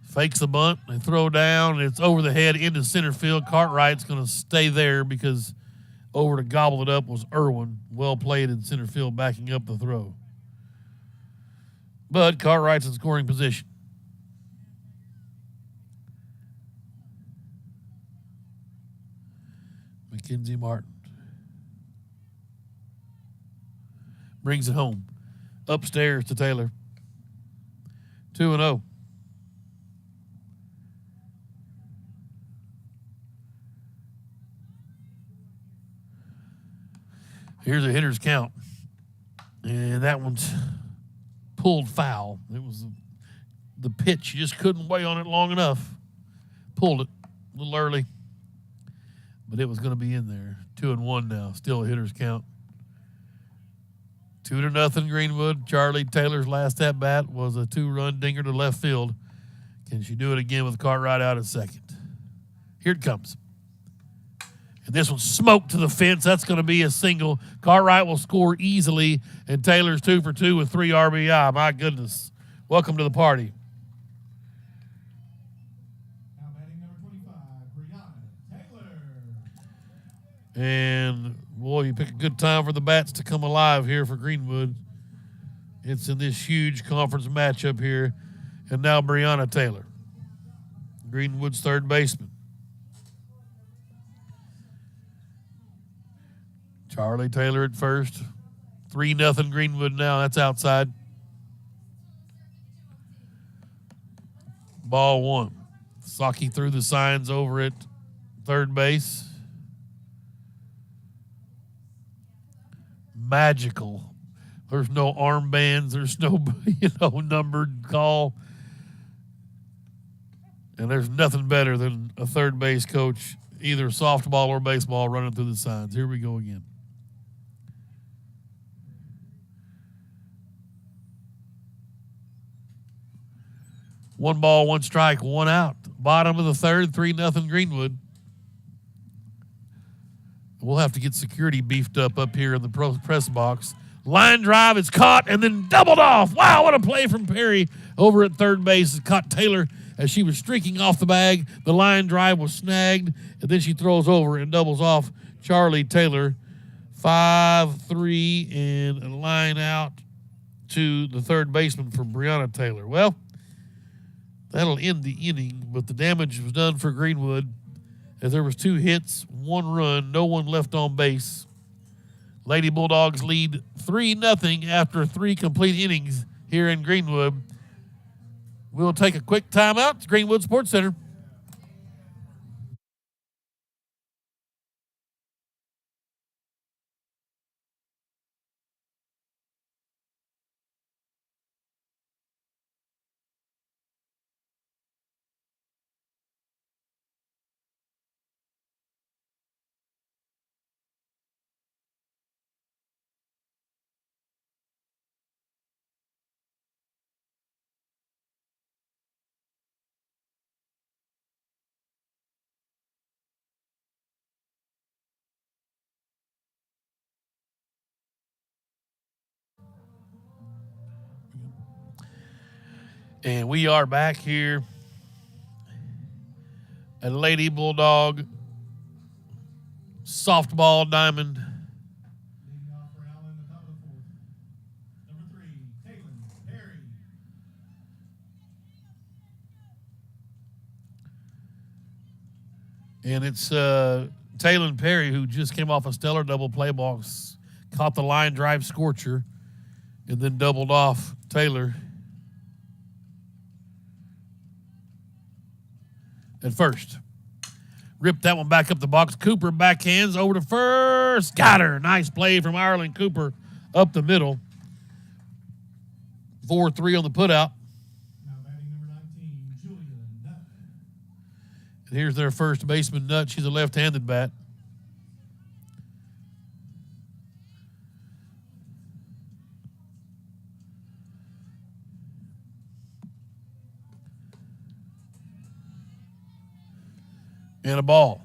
Fakes the bunt, they throw down, and it's over the head into center field. Cartwright's going to stay there because over to gobble it up was Irwin. Well played in center field, backing up the throw. But Cartwright's in scoring position. Mackenzie Martin brings it home. Upstairs to Taylor. 2-0. Here's a hitter's count. And that one's pulled foul. It was the pitch. You just couldn't wait on it long enough. Pulled it a little early. But it was going to be in there. 2-1 now. Still a hitter's count. 2-0 Greenwood. Charlie Taylor's last at bat was a 2-run dinger to left field. Can she do it again with Cartwright out at second? Here it comes. And this one smoked to the fence. That's going to be a single. Cartwright will score easily, and Taylor's 2 for 2 with 3 RBI. My goodness. Welcome to the party. Now batting number 25, Brianna Taylor. And, boy, you pick a good time for the bats to come alive here for Greenwood. It's in this huge conference matchup here. And now Brianna Taylor, Greenwood's third baseman. Charlie Taylor at first. 3-0 Greenwood now. That's outside. Ball 1. Saki threw the signs over at third base. Magical. There's no armbands. There's no, numbered call. And there's nothing better than a third base coach, either softball or baseball, running through the signs. Here we go again. One ball, one strike, one out. Bottom of the third, 3-0 Greenwood. We'll have to get security beefed up here in the press box. Line drive is caught and then doubled off. Wow, what a play from Perry over at third base. It caught Taylor as she was streaking off the bag. The line drive was snagged, and then she throws over and doubles off Charlie Taylor. 5-3 and a line out to the third baseman for Brianna Taylor. Well, that'll end the inning, but the damage was done for Greenwood as there was 2 hits, 1 run, no one left on base. Lady Bulldogs lead 3-0 after 3 complete innings here in Greenwood. We'll take a quick timeout. It's Greenwood Sports Center. And we are back here at Lady Bulldog softball diamond. Leading off for Alma in the top of the fourth. Number 3, Taylor Perry. And it's Taylor Perry, who just came off a stellar double play box, caught the line drive scorcher, and then doubled off Taylor at first. Ripped that one back up the box. Cooper backhands over to first. Got her. Nice play from Ireland Cooper up the middle. 4-3 on the putout. Now batting number 19, Julia Nutt. And here's their first baseman, Nutt. She's a left-handed bat. And a ball.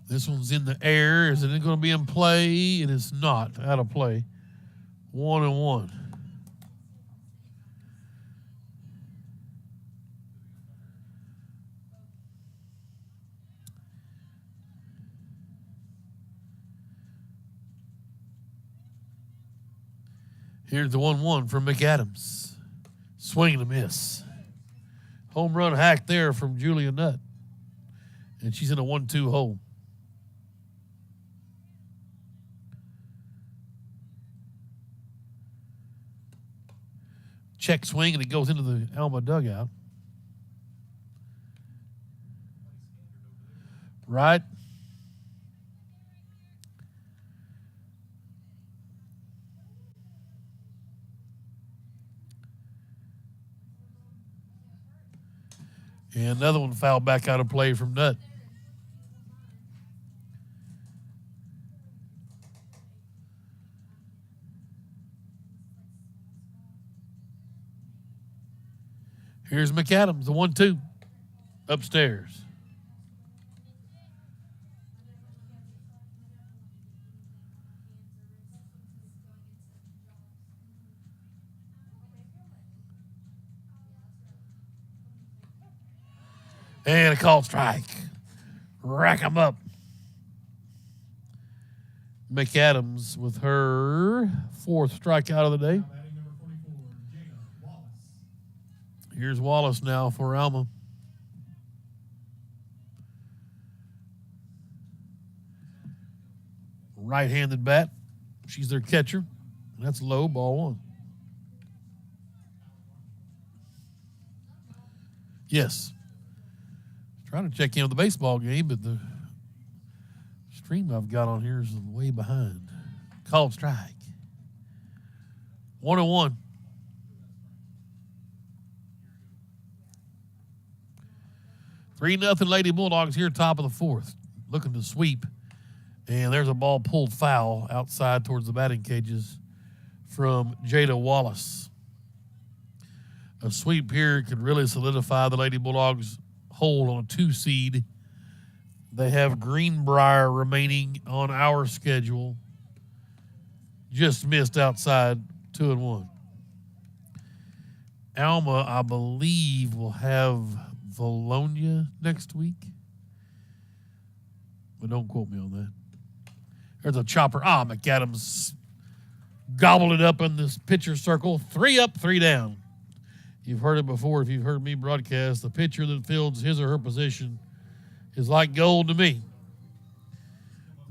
This one's in the air. Is it going to be in play? It is not. Out of play. 1-1. Here's the 1-1 from McAdams. Swing and a miss. Home run hack there from Julia Nutt. And she's in a 1-2 hole. Check swing, and it goes into the Alma dugout. Right. And another one fouled back out of play from Nutt. Here's McAdams, the 1-2, upstairs. And a called strike. Rack 'em up. McAdams with her 4th strikeout of the day. Now batting number 44, Jada Wallace. Here's Wallace now for Alma. Right-handed bat. She's their catcher. That's low, ball 1. Yes. Trying to check in with the baseball game, but the stream I've got on here is way behind. Called strike. 1-1. Three 3-0 Lady Bulldogs here, top of the 4th, looking to sweep. And there's a ball pulled foul outside towards the batting cages from Jada Wallace. A sweep here could really solidify the Lady Bulldogs' hold on a 2 seed. They have Greenbrier remaining on our schedule. Just missed outside, 2-1. Alma, I believe, will have Valonia next week. But don't quote me on that. There's a chopper. McAdams gobbled it up in this pitcher circle. 3 up, 3 down. You've heard it before if you've heard me broadcast. The pitcher that fields his or her position is like gold to me.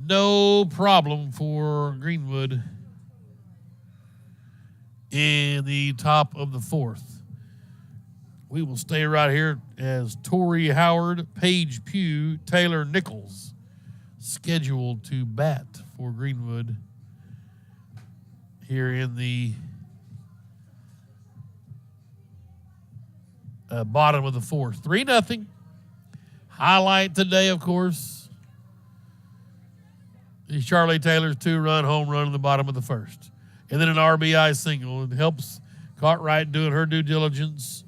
No problem for Greenwood in the top of the 4th. We will stay right here as Tori Howard, Paige Pugh, Taylor Nichols scheduled to bat for Greenwood here in the bottom of the 4th. 3-0. Highlight today, of course, is Charlie Taylor's 2-run home run in the bottom of the 1st. And then an RBI single. It helps Cartwright doing her due diligence,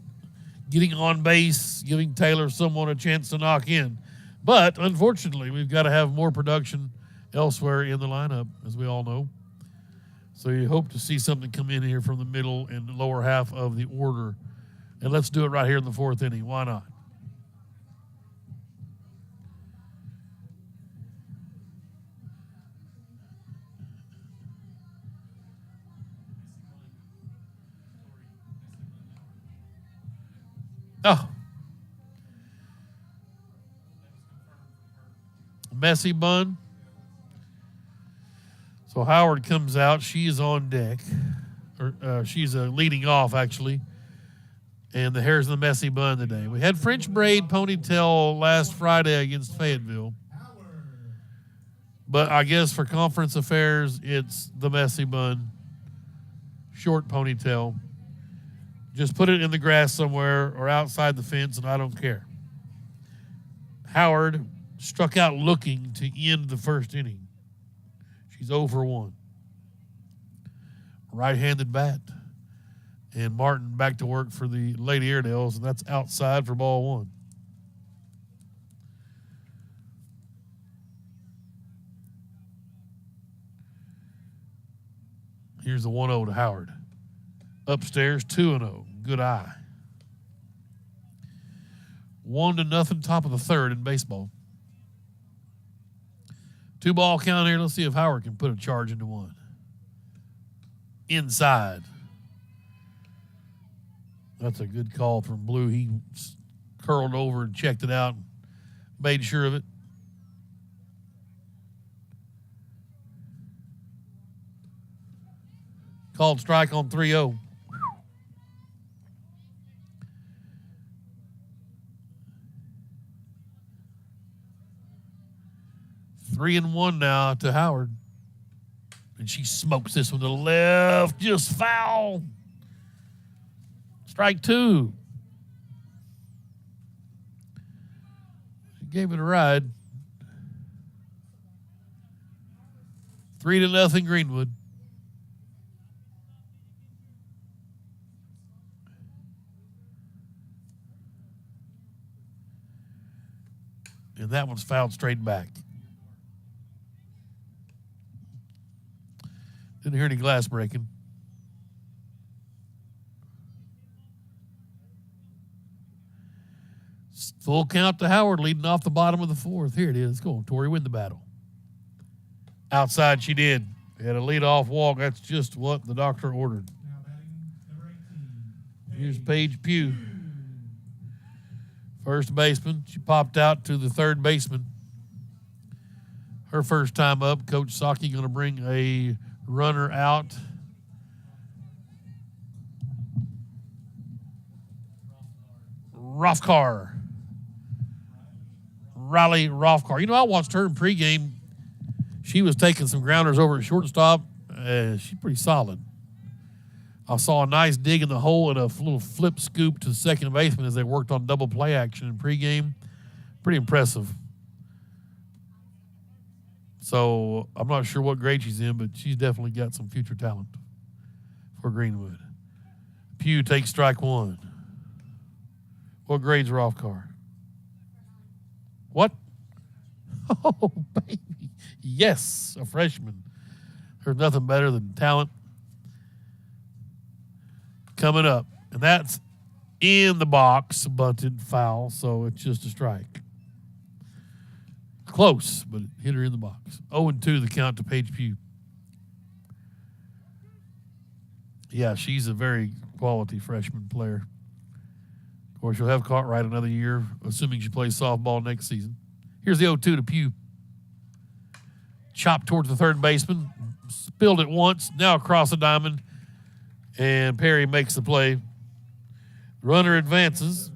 getting on base, giving Taylor someone a chance to knock in. But unfortunately, we've got to have more production elsewhere in the lineup, as we all know. So you hope to see something come in here from the middle and lower half of the order. And let's do it right here in the fourth inning. Why not? Oh. Messy bun. So Howard comes out. She is on deck. She's leading off, actually. And the hair's in the messy bun today. We had French braid ponytail last Friday against Fayetteville. But I guess for conference affairs, it's the messy bun. Short ponytail. Just put it in the grass somewhere or outside the fence, and I don't care. Howard struck out looking to end the first inning. She's 0 for 1. Right-handed bat. And Martin back to work for the Lady Airedales, and that's outside for ball 1. Here's the 1-0 to Howard. Upstairs, 2-0. Good eye. 1-0, top of the third in baseball. 2-ball count here. Let's see if Howard can put a charge into one. Inside. That's a good call from Blue. He curled over and checked it out and made sure of it. Called strike on 3-0. Three and 1 now to Howard. And she smokes this one to the left. Just foul. Strike 2. She gave it a ride. 3-0 Greenwood. And that one's fouled straight back. Didn't hear any glass breaking. Full count to Howard, leading off the bottom of the fourth. Here it is. Go on, Tori, win the battle. Outside she did. Had a leadoff walk. That's just what the doctor ordered. Now batting number 18. Here's Paige Pugh. First baseman. She popped out to the third baseman. Her first time up. Coach Saki going to bring a runner out. Rothkar. Riley Rothkar. You know, I watched her in pregame. She was taking some grounders over at shortstop. She's pretty solid. I saw a nice dig in the hole and a little flip scoop to the second baseman as they worked on double play action in pregame. Pretty impressive. So I'm not sure what grade she's in, but she's definitely got some future talent for Greenwood. Pugh takes strike 1. What grade's Rothkar? What? Oh, baby. Yes, a freshman. There's nothing better than talent. Coming up. And that's in the box, bunted, foul, so it's just a strike. Close, but it hit her in the box. 0-2 the count to Paige Pugh. Yeah, she's a very quality freshman player. Of course, she'll have Cartwright another year, assuming she plays softball next season. Here's the 0-2 to Pugh. Chopped towards the third baseman. Spilled it once. Now across the diamond. And Perry makes the play. Runner advances.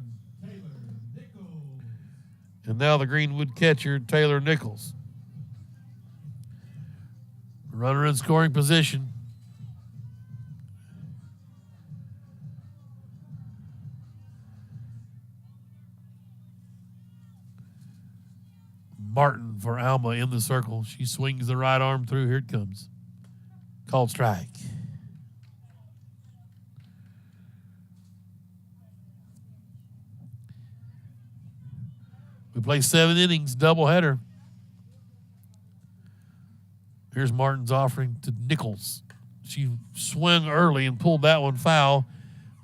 And now the Greenwood catcher, Taylor Nichols. Runner in scoring position. Martin for Alma in the circle. She swings the right arm through. Here it comes. Called strike. We play 7 innings, doubleheader. Here's Martin's offering to Nichols. She swung early and pulled that one foul.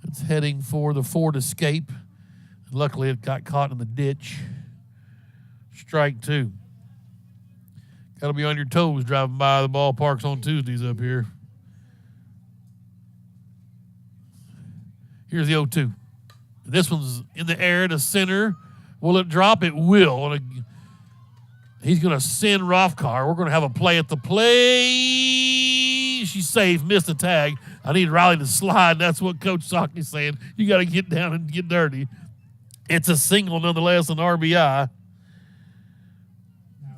It's heading for the Ford Escape. Luckily, it got caught in the ditch. Strike 2. Got to be on your toes driving by the ballparks on Tuesdays up here. Here's the 0-2. This one's in the air to center. Will it drop? It will. He's going to send Rothkar. We're going to have a play at the play. She's safe. Missed the tag. I need Riley to slide. That's what Coach Sockney's saying. You got to get down and get dirty. It's a single nonetheless, an RBI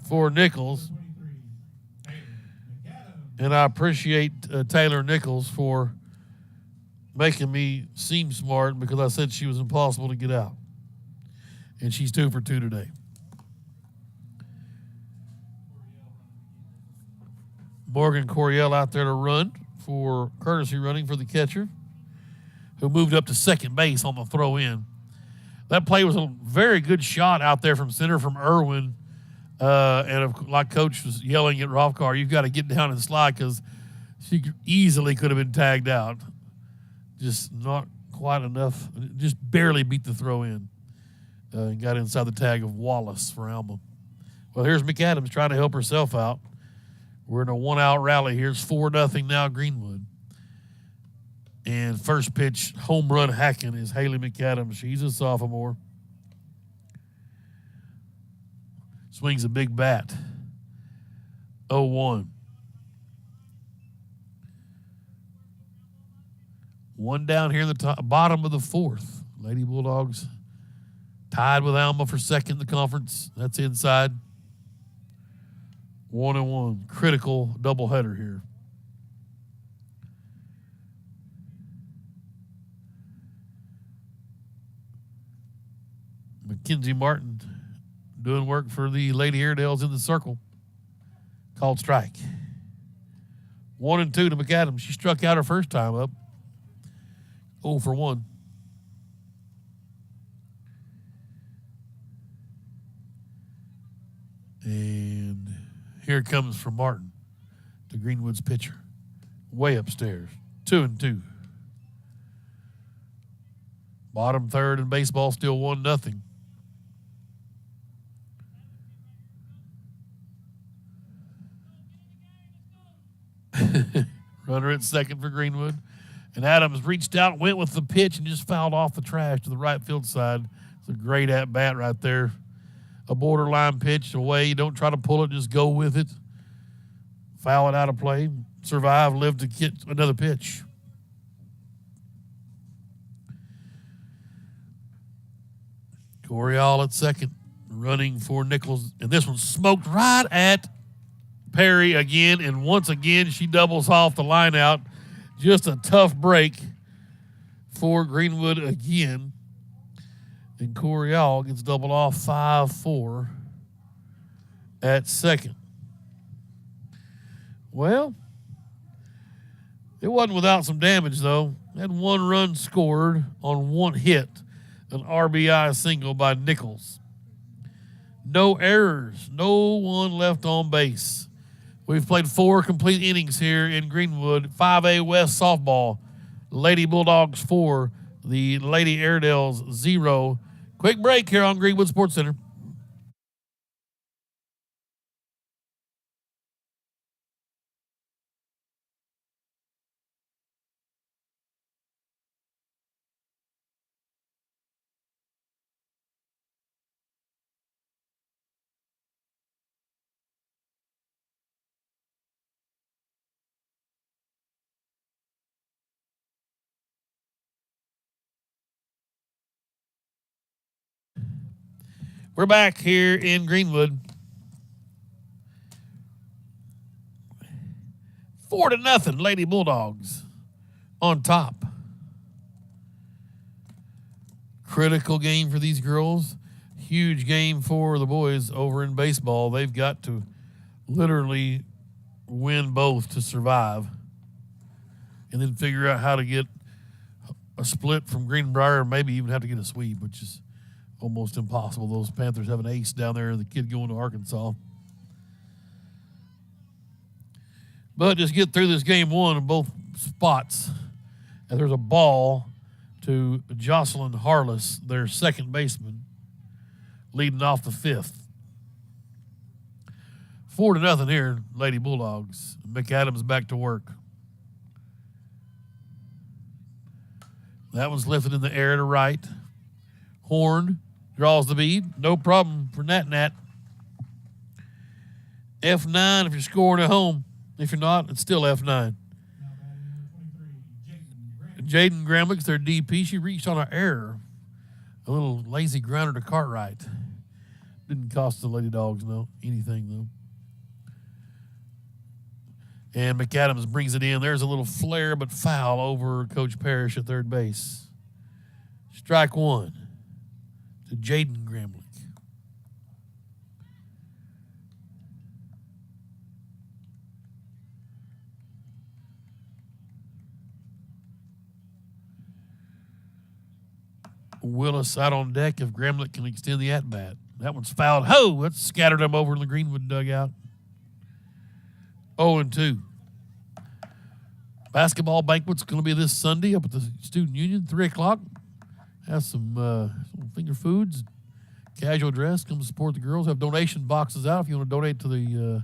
for Nichols. And I appreciate Taylor Nichols for making me seem smart because I said she was impossible to get out. And she's 2 for 2 today. Morgan Coryell out there to run for courtesy running for the catcher, who moved up to second base on the throw in. That play was a very good shot out there from center from Irwin. Like Coach was yelling at Rothkar, you've got to get down and slide because she easily could have been tagged out. Just not quite enough. Just barely beat the throw in. And got inside the tag of Wallace for Alma. Well, here's McAdams trying to help herself out. We're in a 1-out rally here. It's 4-0 now Greenwood. And first pitch, home run hacking is Haley McAdams. She's a sophomore. Swings a big bat. 0-1. One down here in the bottom of the 4th. Lady Bulldogs tied with Alma for second in the conference. That's inside. 1-1. Critical doubleheader here. Mackenzie Martin doing work for the Lady Airedales in the circle. Called strike. 1-2 to McAdams. She struck out her first time up. 0 for 1. And here it comes from Martin to Greenwood's pitcher. Way upstairs. 2-2. Bottom third in baseball, still 1-0. Runner at second for Greenwood. And Adams reached out, went with the pitch, and just fouled off the trash to the right field side. It's a great at-bat right there. A borderline pitch away. You don't try to pull it, just go with it. Foul it out of play. Survive, live to get another pitch. Coryell at second, running for Nichols. And this one smoked right at Perry again. And once again, she doubles off the line out. Just a tough break for Greenwood again. And Coryell gets doubled off 5-4 at second. Well, it wasn't without some damage, though. Had 1 run scored on 1 hit, an RBI single by Nichols. No errors, no one left on base. We've played 4 complete innings here in Greenwood. 5A West softball. Lady Bulldogs 4, the Lady Airedales 0. Quick break here on Greenwood Sports Center. We're back here in Greenwood. 4-0, Lady Bulldogs on top. Critical game for these girls. Huge game for the boys over in baseball. They've got to literally win both to survive and then figure out how to get a split from Greenbrier, or maybe even have to get a sweep, which is almost impossible. Those Panthers have an ace down there, the kid going to Arkansas. But just get through this game one in both spots. And there's a ball to Jocelyn Harless, their second baseman, leading off the fifth. 4-0 here, Lady Bulldogs. McAdams back to work. That one's lifted in the air to right. Horn draws the bead. No problem for Nat. F9 if you're scoring at home. If you're not, it's still F9. Jaden Gramlich's their DP. She reached on an error. A little lazy grounder to Cartwright. Didn't cost the Lady Dogs anything, though. And McAdams brings it in. There's a little flare but foul over Coach Parrish at third base. Strike one to Jaden Gramlich. Willis out on deck if Gramlich can extend the at-bat. That one's fouled. That's scattered him over in the Greenwood dugout. 0-2. Basketball banquet's going to be this Sunday up at the Student Union, 3 o'clock. Have some finger foods, casual dress. Come support the girls. Have donation boxes out if you want to donate to the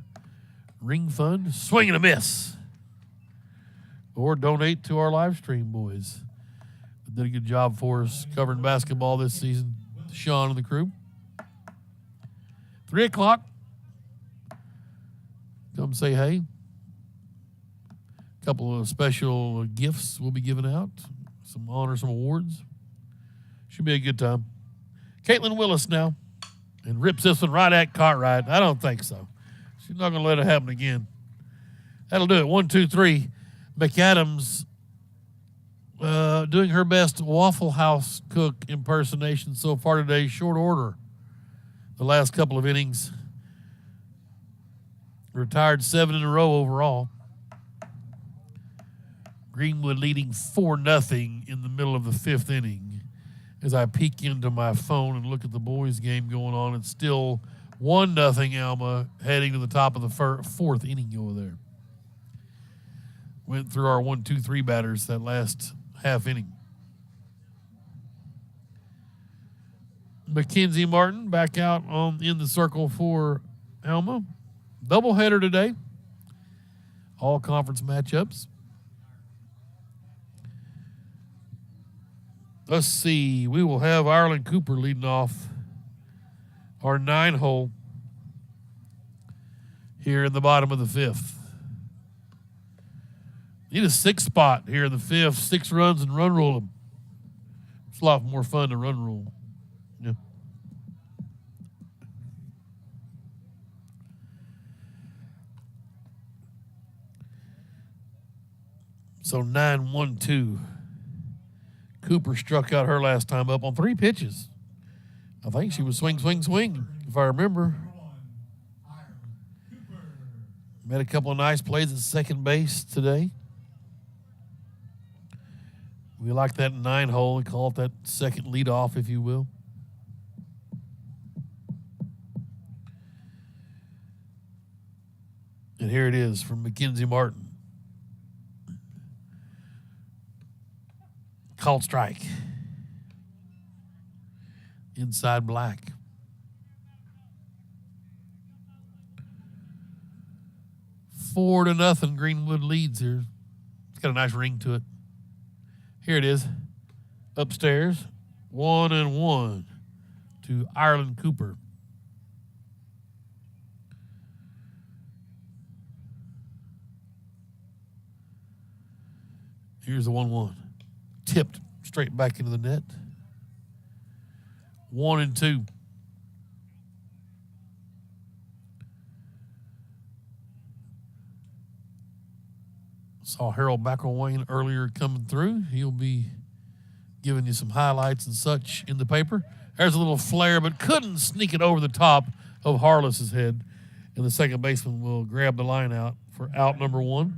ring fund. Swing and a miss. Or donate to our live stream boys. Did a good job for us covering basketball this season. Sean and the crew. 3 o'clock. Come say hey. A couple of special gifts will be given out. Some honors, some awards. Should be a good time. Caitlin Willis now. And rips this one right at Cartwright. I don't think so. She's not going to let it happen again. That'll do it. 1, 2, 3. McAdams doing her best Waffle House cook impersonation so far today. Short order. The last couple of innings. Retired 7 in a row overall. Greenwood leading 4-0 in the middle of the 5th inning. As I peek into my phone and look at the boys' game going on, it's still 1-0 Alma heading to the top of the 4th inning over there. Went through our 1, 2, 3 batters that last half inning. Mackenzie Martin back out in the circle for Alma. Doubleheader today. All conference matchups. Let's see. We will have Ireland Cooper leading off our 9-hole here in the bottom of the 5th. Need a 6th spot here in the 5th. 6 runs and run rule them. It's a lot more fun to run rule. Yeah. So 9-1-2. Cooper struck out her last time up on 3 pitches. I think she was swing, if I remember. Made a couple of nice plays at second base today. We like that 9-hole. We call it that second leadoff, if you will. And here it is from Mackenzie Martin. Called strike. Inside black. Four to nothing. Greenwood leads here. It's got a nice ring to it. Here it is. Upstairs. 1-1 to Ireland Cooper. Here's the 1-1. Tipped straight back into the net. 1-2. Saw Harold McElwain earlier coming through. He'll be giving you some highlights and such in the paper. There's a little flare, but couldn't sneak it over the top of Harless's head. And the second baseman will grab the line out for out number 1.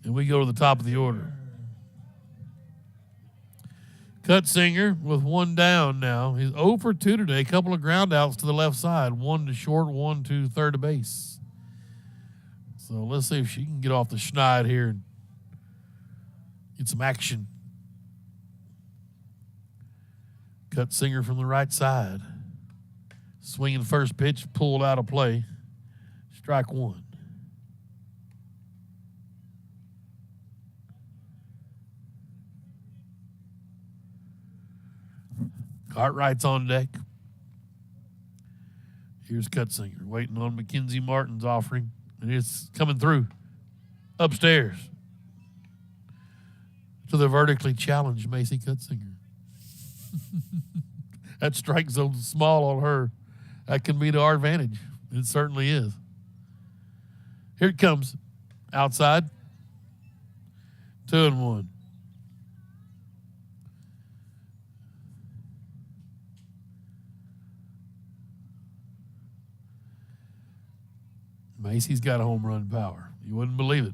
And we go to the top of the order. Cutsinger with one down now. He's 0 for 2 today. A couple of ground outs to the left side. One to short, one to third base. So let's see if she can get off the schneid here and get some action. Cutsinger from the right side. Swinging first pitch, pulled out of play. Strike one. Cartwright's on deck. Here's Cutsinger waiting on Mackenzie Martin's offering. And it's coming through. Upstairs. To the vertically challenged Macy Cutsinger. That strike zone small on her. That can be to our advantage. It certainly is. Here it comes. Outside. 2-1. Macy's got a home run power. You wouldn't believe it.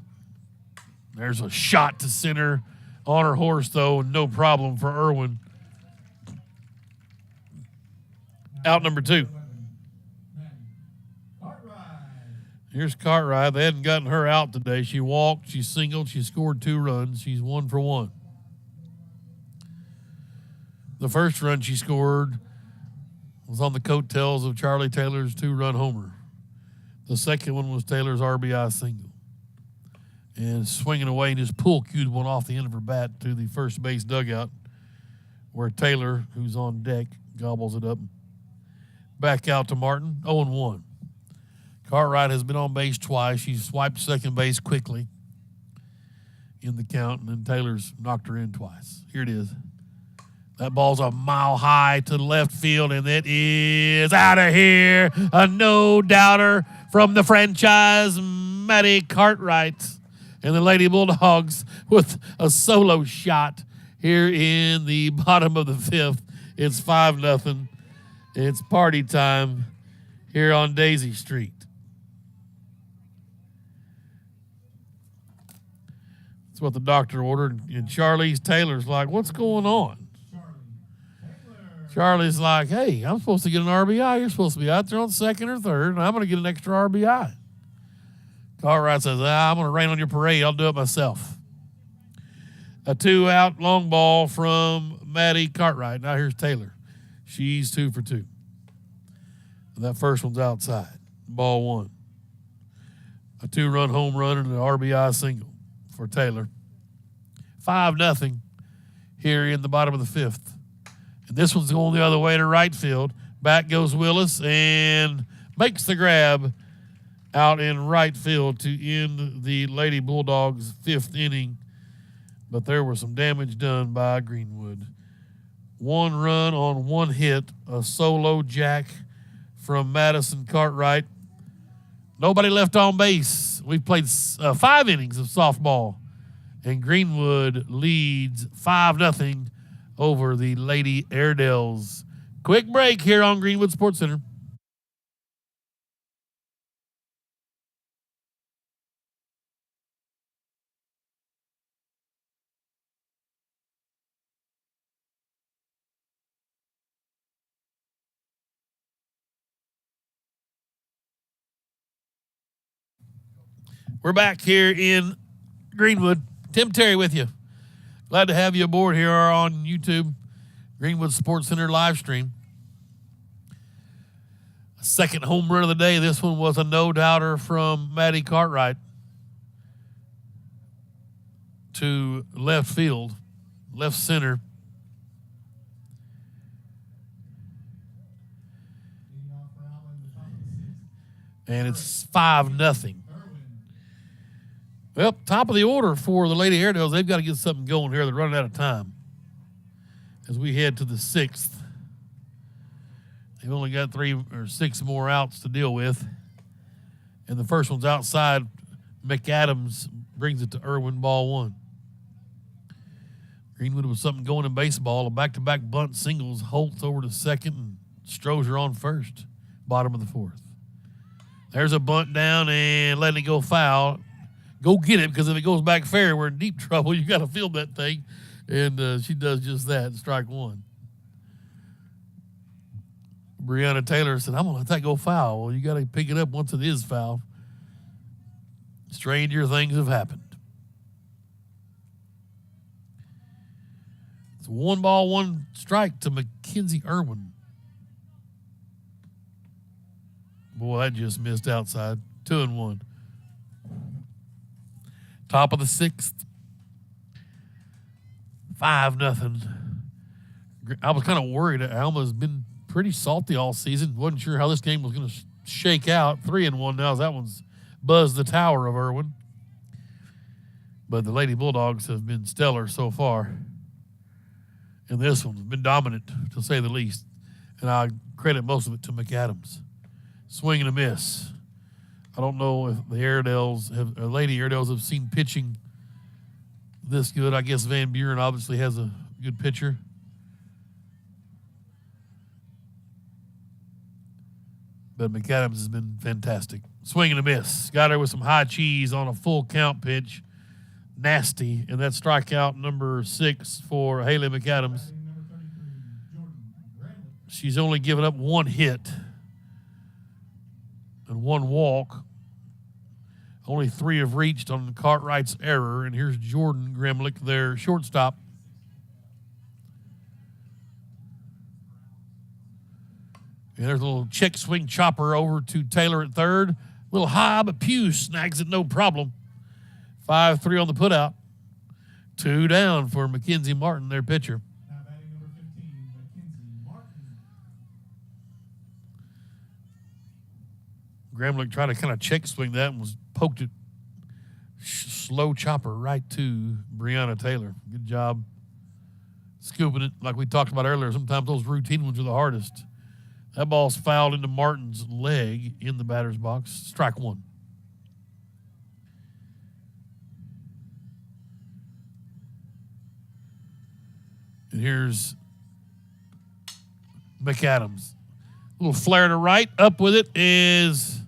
There's a shot to center on her horse, though, and no problem for Irwin. Out number 2. Here's Cartwright. They hadn't gotten her out today. She walked, she singled, she scored 2 runs. She's 1 for 1. The first run she scored was on the coattails of Charlie Taylor's 2-run homer. The second one was Taylor's RBI single. And swinging away and just pull-cued one off the end of her bat to the first base dugout where Taylor, who's on deck, gobbles it up. Back out to Martin, 0-1. Cartwright has been on base twice. She swiped second base quickly in the count, and then Taylor's knocked her in twice. Here it is. That ball's a mile high to the left field, and it is out of here. A no-doubter from the franchise, Maddie Cartwright. And the Lady Bulldogs with a solo shot here in the bottom of the 5th. It's 5-0. It's party time here on Daisy Street. That's what the doctor ordered. And Charlize Taylor's like, what's going on? Charlie's like, hey, I'm supposed to get an RBI. You're supposed to be out there on second or third, and I'm going to get an extra RBI. Cartwright says, I'm going to rain on your parade. I'll do it myself. A 2-out long ball from Maddie Cartwright. Now here's Taylor. She's 2 for 2. And that first one's outside. Ball 1. A 2-run home run and an RBI single for Taylor. 5-0 here in the bottom of the 5th. And this one's going the other way to right field. Back goes Willis and makes the grab out in right field to end the Lady Bulldogs' 5th inning. But there was some damage done by Greenwood. 1 run on 1 hit, a solo jack from Madison Cartwright. Nobody left on base. We've played 5 innings of softball, and Greenwood leads 5-0 over the Lady Airedales. Quick break here on Greenwood Sports Center. We're back here in Greenwood. Tim Terry with you. Glad to have you aboard here on YouTube, Greenwood Sports Center live stream. Second home run of the day. This one was a no-doubter from Maddie Cartwright to left field, left center. And it's 5-0. Well, top of the order for the Lady Airedales. They've got to get something going here. They're running out of time as we head to the 6th. They've only got 3 or 6 more outs to deal with. And the first one's outside. McAdams brings it to Irwin, ball 1. Greenwood with something going in baseball. A back-to-back bunt singles. Holtz over to second and Strozier on first. Bottom of the 4th. There's a bunt down and letting it go foul. Go get it, because if it goes back fair, we're in deep trouble. You got to field that thing. And she does just that, strike one. Breonna Taylor said, I'm going to let that go foul. Well, you got to pick it up once it is foul. Stranger things have happened. It's 1 ball, 1 strike to Mackenzie Irwin. Boy, that just missed outside. 2-1. Top of the 6th. 5-0. I was kind of worried. Alma's been pretty salty all season. Wasn't sure how this game was going to shake out. 3-1 now. That one's buzzed the tower of Irwin. But the Lady Bulldogs have been stellar so far. And this one's been dominant, to say the least. And I credit most of it to McAdams. Swing and a miss. I don't know if the Lady Airedales have seen pitching this good. I guess Van Buren obviously has a good pitcher. But McAdams has been fantastic. Swing and a miss. Got her with some high cheese on a full count pitch. Nasty. And that's strikeout number 6 for Haley McAdams. She's only given up 1 hit and 1 walk. Only 3 have reached on Cartwright's error. And here's Jordan Grimlick, their shortstop. And there's a little check swing chopper over to Taylor at third. A little high, but Pugh snags it no problem. 5-3 on the putout. 2 down for Mackenzie Martin, their pitcher. Now batting number 15, Mackenzie Martin. Gramlich tried to kind of check swing that and was poked it. Slow chopper right to Breonna Taylor. Good job scooping it. Like we talked about earlier, sometimes those routine ones are the hardest. That ball's fouled into Martin's leg in the batter's box. Strike 1. And here's McAdams. A little flare to right. Up with it is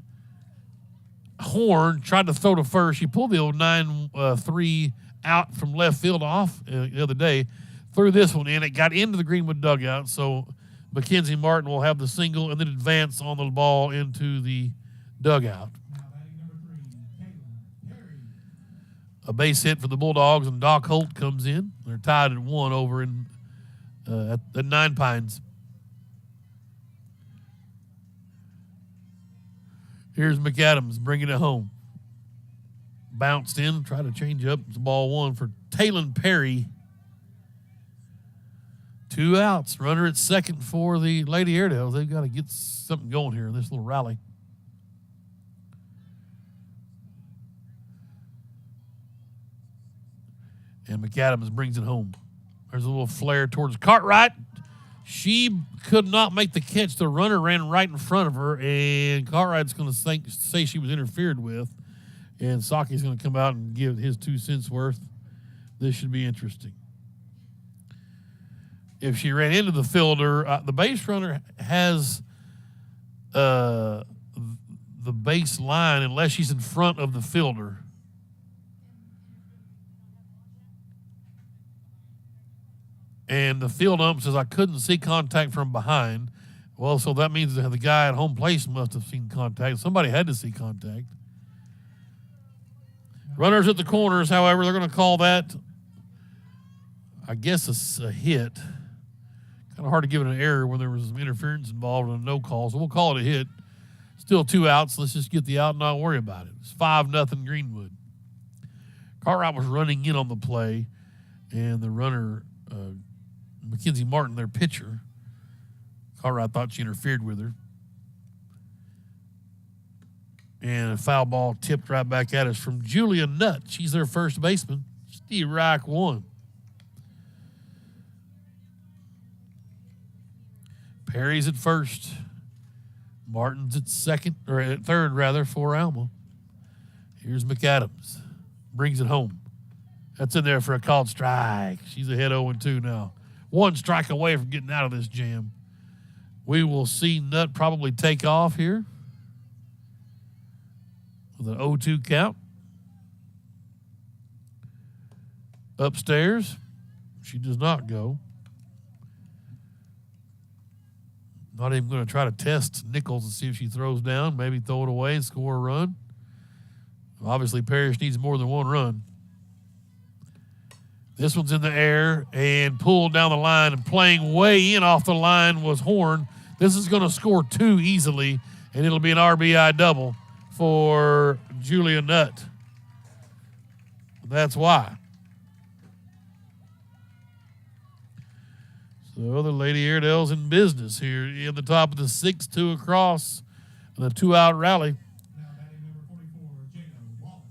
Horn. Tried to throw to first. She pulled the old 9-3 out from left field off the other day. Threw this one in. It got into the Greenwood dugout. So Mackenzie Martin will have the single and then advance on the ball into the dugout. Now batting number 3, Caitlin Perry. A base hit for the Bulldogs, and Doc Holt comes in. They're tied at 1 over in at 9 Pines. Here's McAdams bringing it home. Bounced in, tried to change up. It's ball 1 for Taylin Perry. 2 outs. Runner at second for the Lady Airedales. They've got to get something going here in this little rally. And McAdams brings it home. There's a little flare towards Cartwright. She could not make the catch. The runner ran right in front of her, and Cartwright's going to say she was interfered with. And Saki's going to come out and give his 2 cents worth. This should be interesting. If she ran into the fielder, the base runner has the base line unless she's in front of the fielder. And the field ump says, I couldn't see contact from behind. Well, so that means that the guy at home plate must have seen contact. Somebody had to see contact. Runners at the corners, however, they're going to call that, I guess, a hit. Kind of hard to give it an error when there was some interference involved and a no call. So we'll call it a hit. Still 2 outs. Let's just get the out and not worry about it. It's 5-0 Greenwood. Cartwright was running in on the play, and the runner, Mackenzie Martin, their pitcher, Cartwright thought she interfered with her. And a foul ball tipped right back at us from Julia Nutt. She's their first baseman. Strike 1. Perry's at first. Martin's at second, or at third, rather, for Alma. Here's McAdams. Brings it home. That's in there for a called strike. She's ahead 0-2 now. 1 strike away from getting out of this jam. We will see Nutt probably take off here with an 0-2 count. Upstairs, She does not go. Not even going to try to test Nichols and see if she throws down. Maybe throw it away and score a run. Obviously, Parrish needs more than one run. This one's in the air and pulled down the line, and playing way in off the line was Horn. This is going to score 2 easily, and it'll be an RBI double for Julia Nutt. That's why. So the Lady Airedale's in business here in the top of the 6th, 2 across, and a 2-out rally. Now batting number 44, Jada Wallace.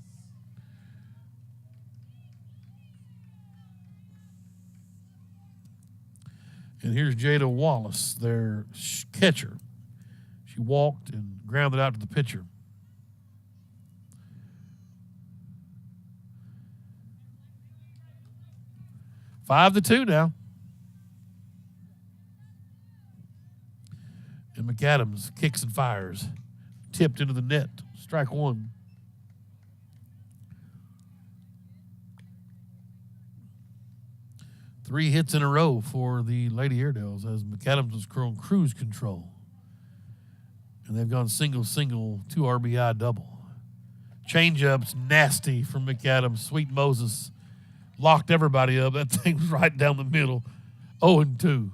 And here's Jada Wallace, their catcher. She walked and grounded out to the pitcher. Five to 2 now. And McAdams kicks and fires. Tipped into the net. Strike 1. Three hits in a row for the Lady Airedales as McAdams was on cruise control. And they've gone single, 2 RBI double. Change-ups nasty from McAdams. Sweet Moses locked everybody up. That thing was right down the middle. 0-2.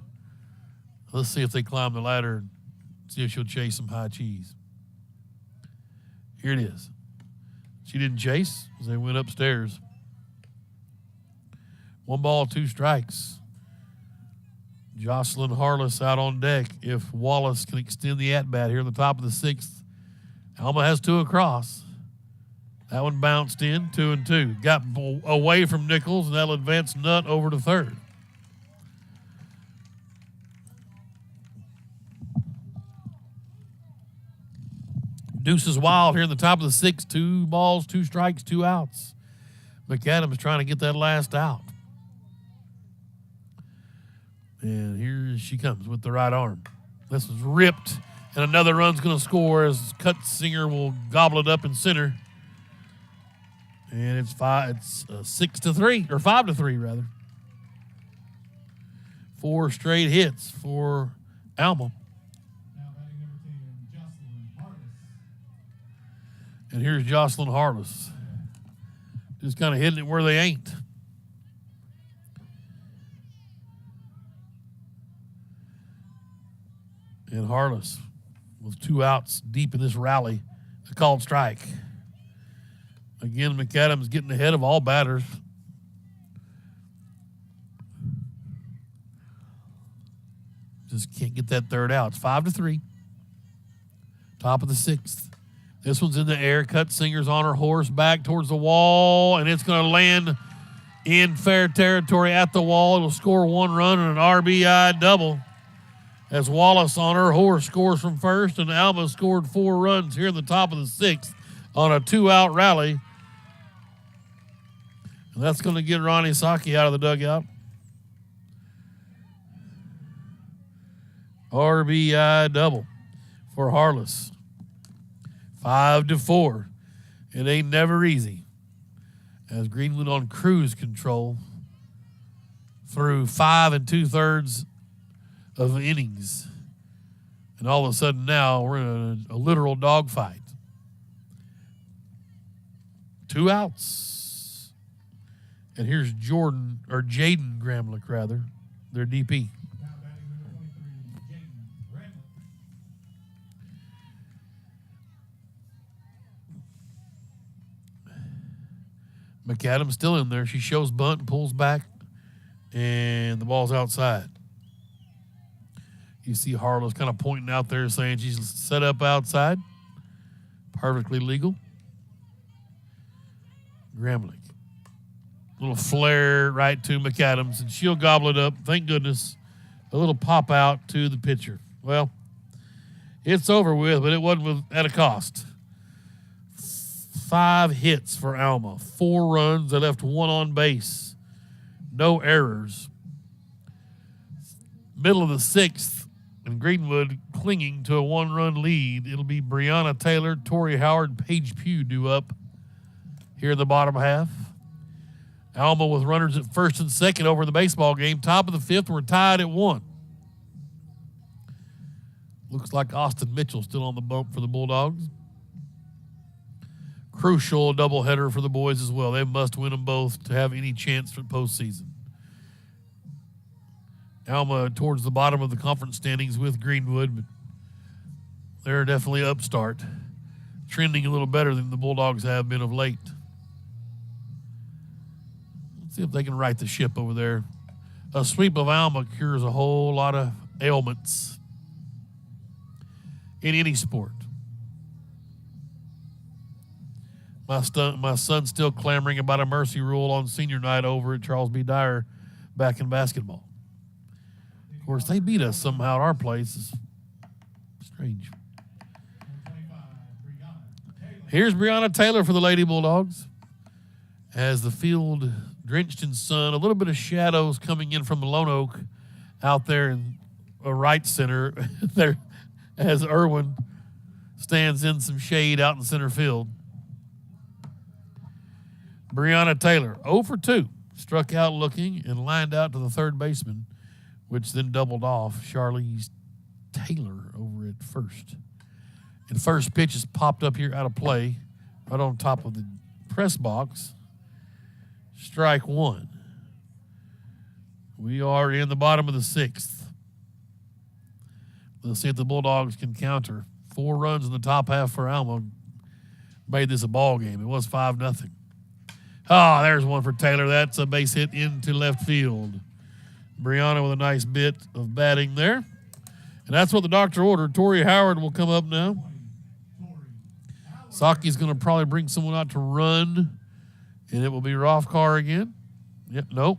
Let's see if they climb the ladder and see if she'll chase some high cheese. Here it is. She didn't chase as they went upstairs. 1 ball, 2 strikes. Jocelyn Harless out on deck. If Wallace can extend the at-bat here in the top of the 6th, Alma has 2 across. That one bounced in, 2-2. Got away from Nichols, and that'll advance Nutt over to third. Deuce is wild here in the top of the 6th. 2 balls, 2 strikes, 2 outs. McAdams trying to get that last out. And here she comes with the right arm. This was ripped, and another run's going to score as Cutsinger will gobble it up in center. And it's 6-3, or 5-3 rather. 4 straight hits for Alma. Now batting number 10, Jocelyn Harless. And here's Jocelyn Harless. Just kind of hitting it where they ain't. And Harless with 2 outs deep in this rally. A called strike. Again, McAdams getting ahead of all batters. Just can't get that third out. It's 5-3. Top of the 6th. This one's in the air. Cutsinger's on her horse back towards the wall, and it's going to land in fair territory at the wall. It'll score 1 run and an RBI double. As Wallace on her horse scores from first, and Alma scored 4 runs here in the top of the 6th on a 2-out rally. And that's going to get Ronnie Saki out of the dugout. RBI double for Harless. 5-4. It ain't never easy. As Greenwood on cruise control through 5 2/3 of innings. And all of a sudden now we're in a literal dogfight. 2 outs. And here's Jaden Gramlich, rather, their DP. Now batting number 23, Jaden Gramlich. McAdams still in there. She shows bunt and pulls back, and the ball's outside. You see Harlow's kind of pointing out there saying she's set up outside. Perfectly legal. Gramlich. Little flare right to McAdams, and she'll gobble it up. Thank goodness. A little pop out to the pitcher. Well, it's over with, but it wasn't at a cost. 5 hits for Alma. 4 runs. They left 1 on base. No errors. Middle of the 6th, and Greenwood clinging to a 1-run lead. It'll be Brianna Taylor, Tori Howard, Paige Pugh due up here in the bottom half. Alma with runners at first and second over in the baseball game. Top of the fifth, we're tied at 1. Looks like Austin Mitchell still on the bump for the Bulldogs. Crucial doubleheader for the boys as well. They must win them both to have any chance for postseason. Alma towards the bottom of the conference standings with Greenwood, but they're definitely upstart. Trending a little better than the Bulldogs have been of late. Let's see if they can right the ship over there. A sweep of Alma cures a whole lot of ailments in any sport. My son's still clamoring about a mercy rule on senior night over at Charles B. Dyer back in basketball. Of course, they beat us somehow at our place. It's strange. Here's Brianna Taylor for the Lady Bulldogs. As the field drenched in sun, a little bit of shadows coming in from the Lone Oak out there in a right center there as Irwin stands in some shade out in center field. Brianna Taylor, 0 for 2, struck out looking and lined out to the third baseman, which then doubled off Charlize Taylor over at first. And first pitch is popped up here out of play, right on top of the press box. Strike 1. We are in the bottom of the 6th. Let's see if the Bulldogs can counter. 4 runs in the top half for Alma made this a ball game. It was 5-0. Ah, there's one for Taylor. That's a base hit into left field. Brianna with a nice bit of batting there. And that's what the doctor ordered. Tori Howard will come up now. Saki's going to probably bring someone out to run, and it will be Rothkar again. Yep, nope.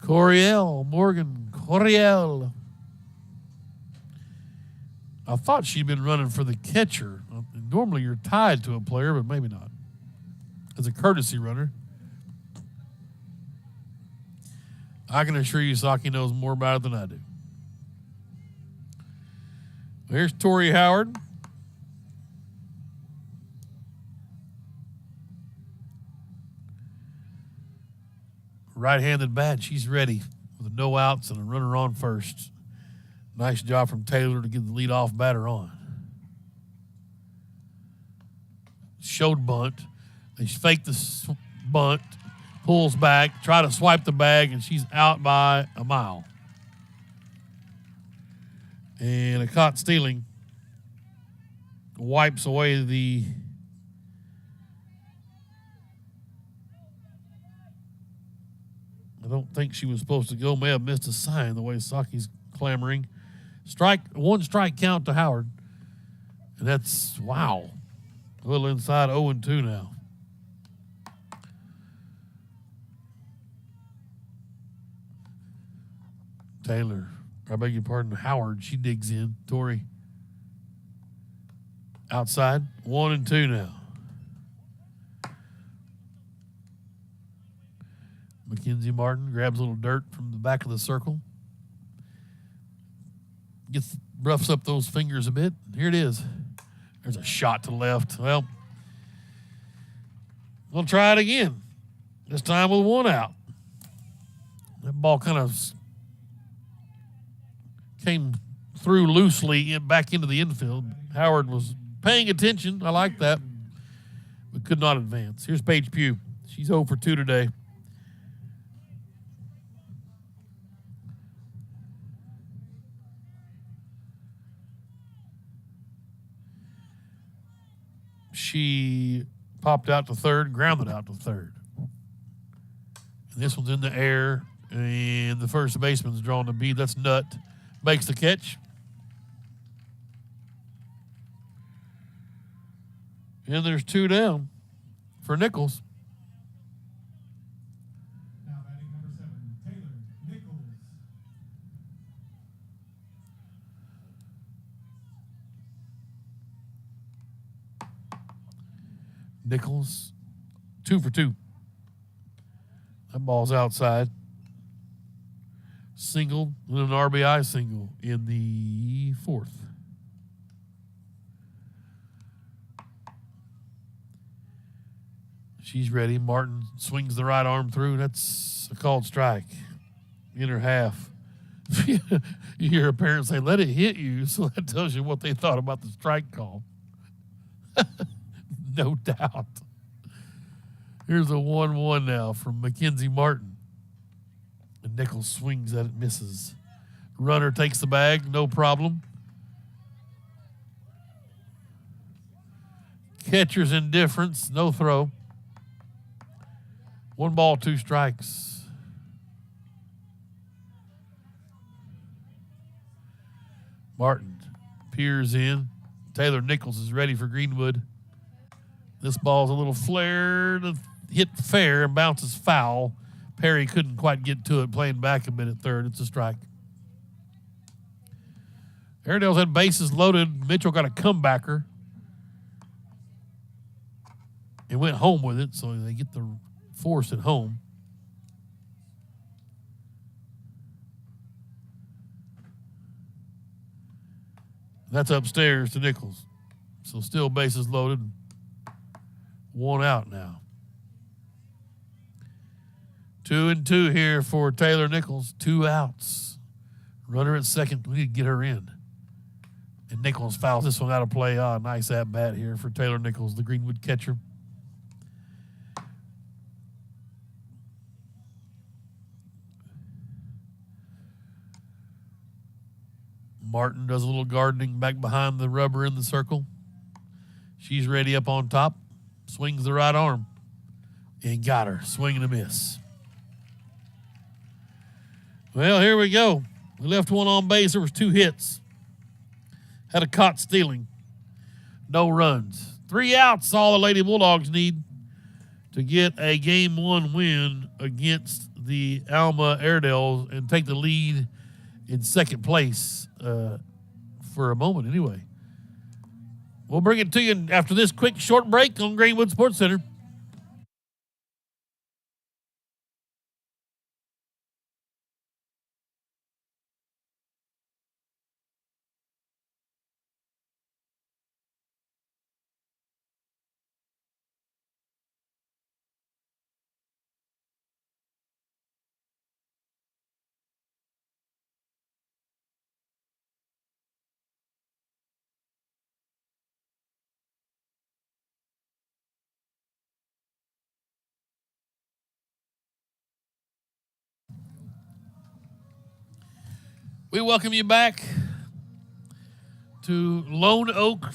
Morgan Coriel. I thought she'd been running for the catcher. Normally you're tied to a player, but maybe not. As a courtesy runner. I can assure you Saki knows more about it than I do. Here's Tori Howard. Right-handed bat. She's ready with no outs and a runner on first. Nice job from Taylor to get the leadoff batter on. Showed bunt. They fake the bunt, pulls back, try to swipe the bag, and she's out by a mile. And a caught stealing wipes away the I don't think she was supposed to go. May have missed a sign the way Saki's clamoring. One strike count to Howard. And that's, wow. A little inside 0-2 now. Taylor, I beg your pardon, Howard, she digs in. Tori outside, 1-2 now. Mackenzie Martin grabs a little dirt from the back of the circle. Roughs up those fingers a bit. Here it is. There's a shot to left. Well, we'll try it again. This time with 1 out. That ball kind of came through loosely back into the infield. Howard was paying attention. I like that. But could not advance. Here's Paige Pugh. She's 0 for 2 today. She popped out to third, grounded out to third. And this one's in the air, and the first baseman's drawn to bead. That's Nutt. Makes the catch. And there's 2 down for Nichols. Now batting number 7, Taylor Nichols. Nichols, 2 for 2. That ball's outside. Single and an RBI single in the 4th. She's ready. Martin swings the right arm through. That's a called strike. In her half. You hear a parent say, let it hit you. So that tells you what they thought about the strike call. No doubt. Here's a 1-1 now from Mackenzie Martin. And Nichols swings at it, misses. Runner takes the bag, no problem. Catcher's indifference, no throw. 1 ball, 2 strikes. Martin peers in. Taylor Nichols is ready for Greenwood. This ball's a little flared, hit fair and bounces foul. Perry couldn't quite get to it, playing back a bit at third. It's a strike. Airedale's had bases loaded. Mitchell got a comebacker and went home with it, so they get the force at home. That's upstairs to Nichols. So still bases loaded. 1 out now. 2-2 here for Taylor Nichols. 2 outs. Runner at second. We need to get her in. And Nichols fouls this one out of play. Nice at-bat here for Taylor Nichols, the Greenwood catcher. Martin does a little gardening back behind the rubber in the circle. She's ready up on top. Swings the right arm. And got her. Swing and a miss. Well, here we go. We left one on base. There was 2 hits. Had a caught stealing. No runs. 3 outs, all the Lady Bulldogs need to get a Game 1 win against the Alma Airedales and take the lead in second place for a moment anyway. We'll bring it to you after this quick short break on Greenwood Sports Center. We welcome you back to Lone Oak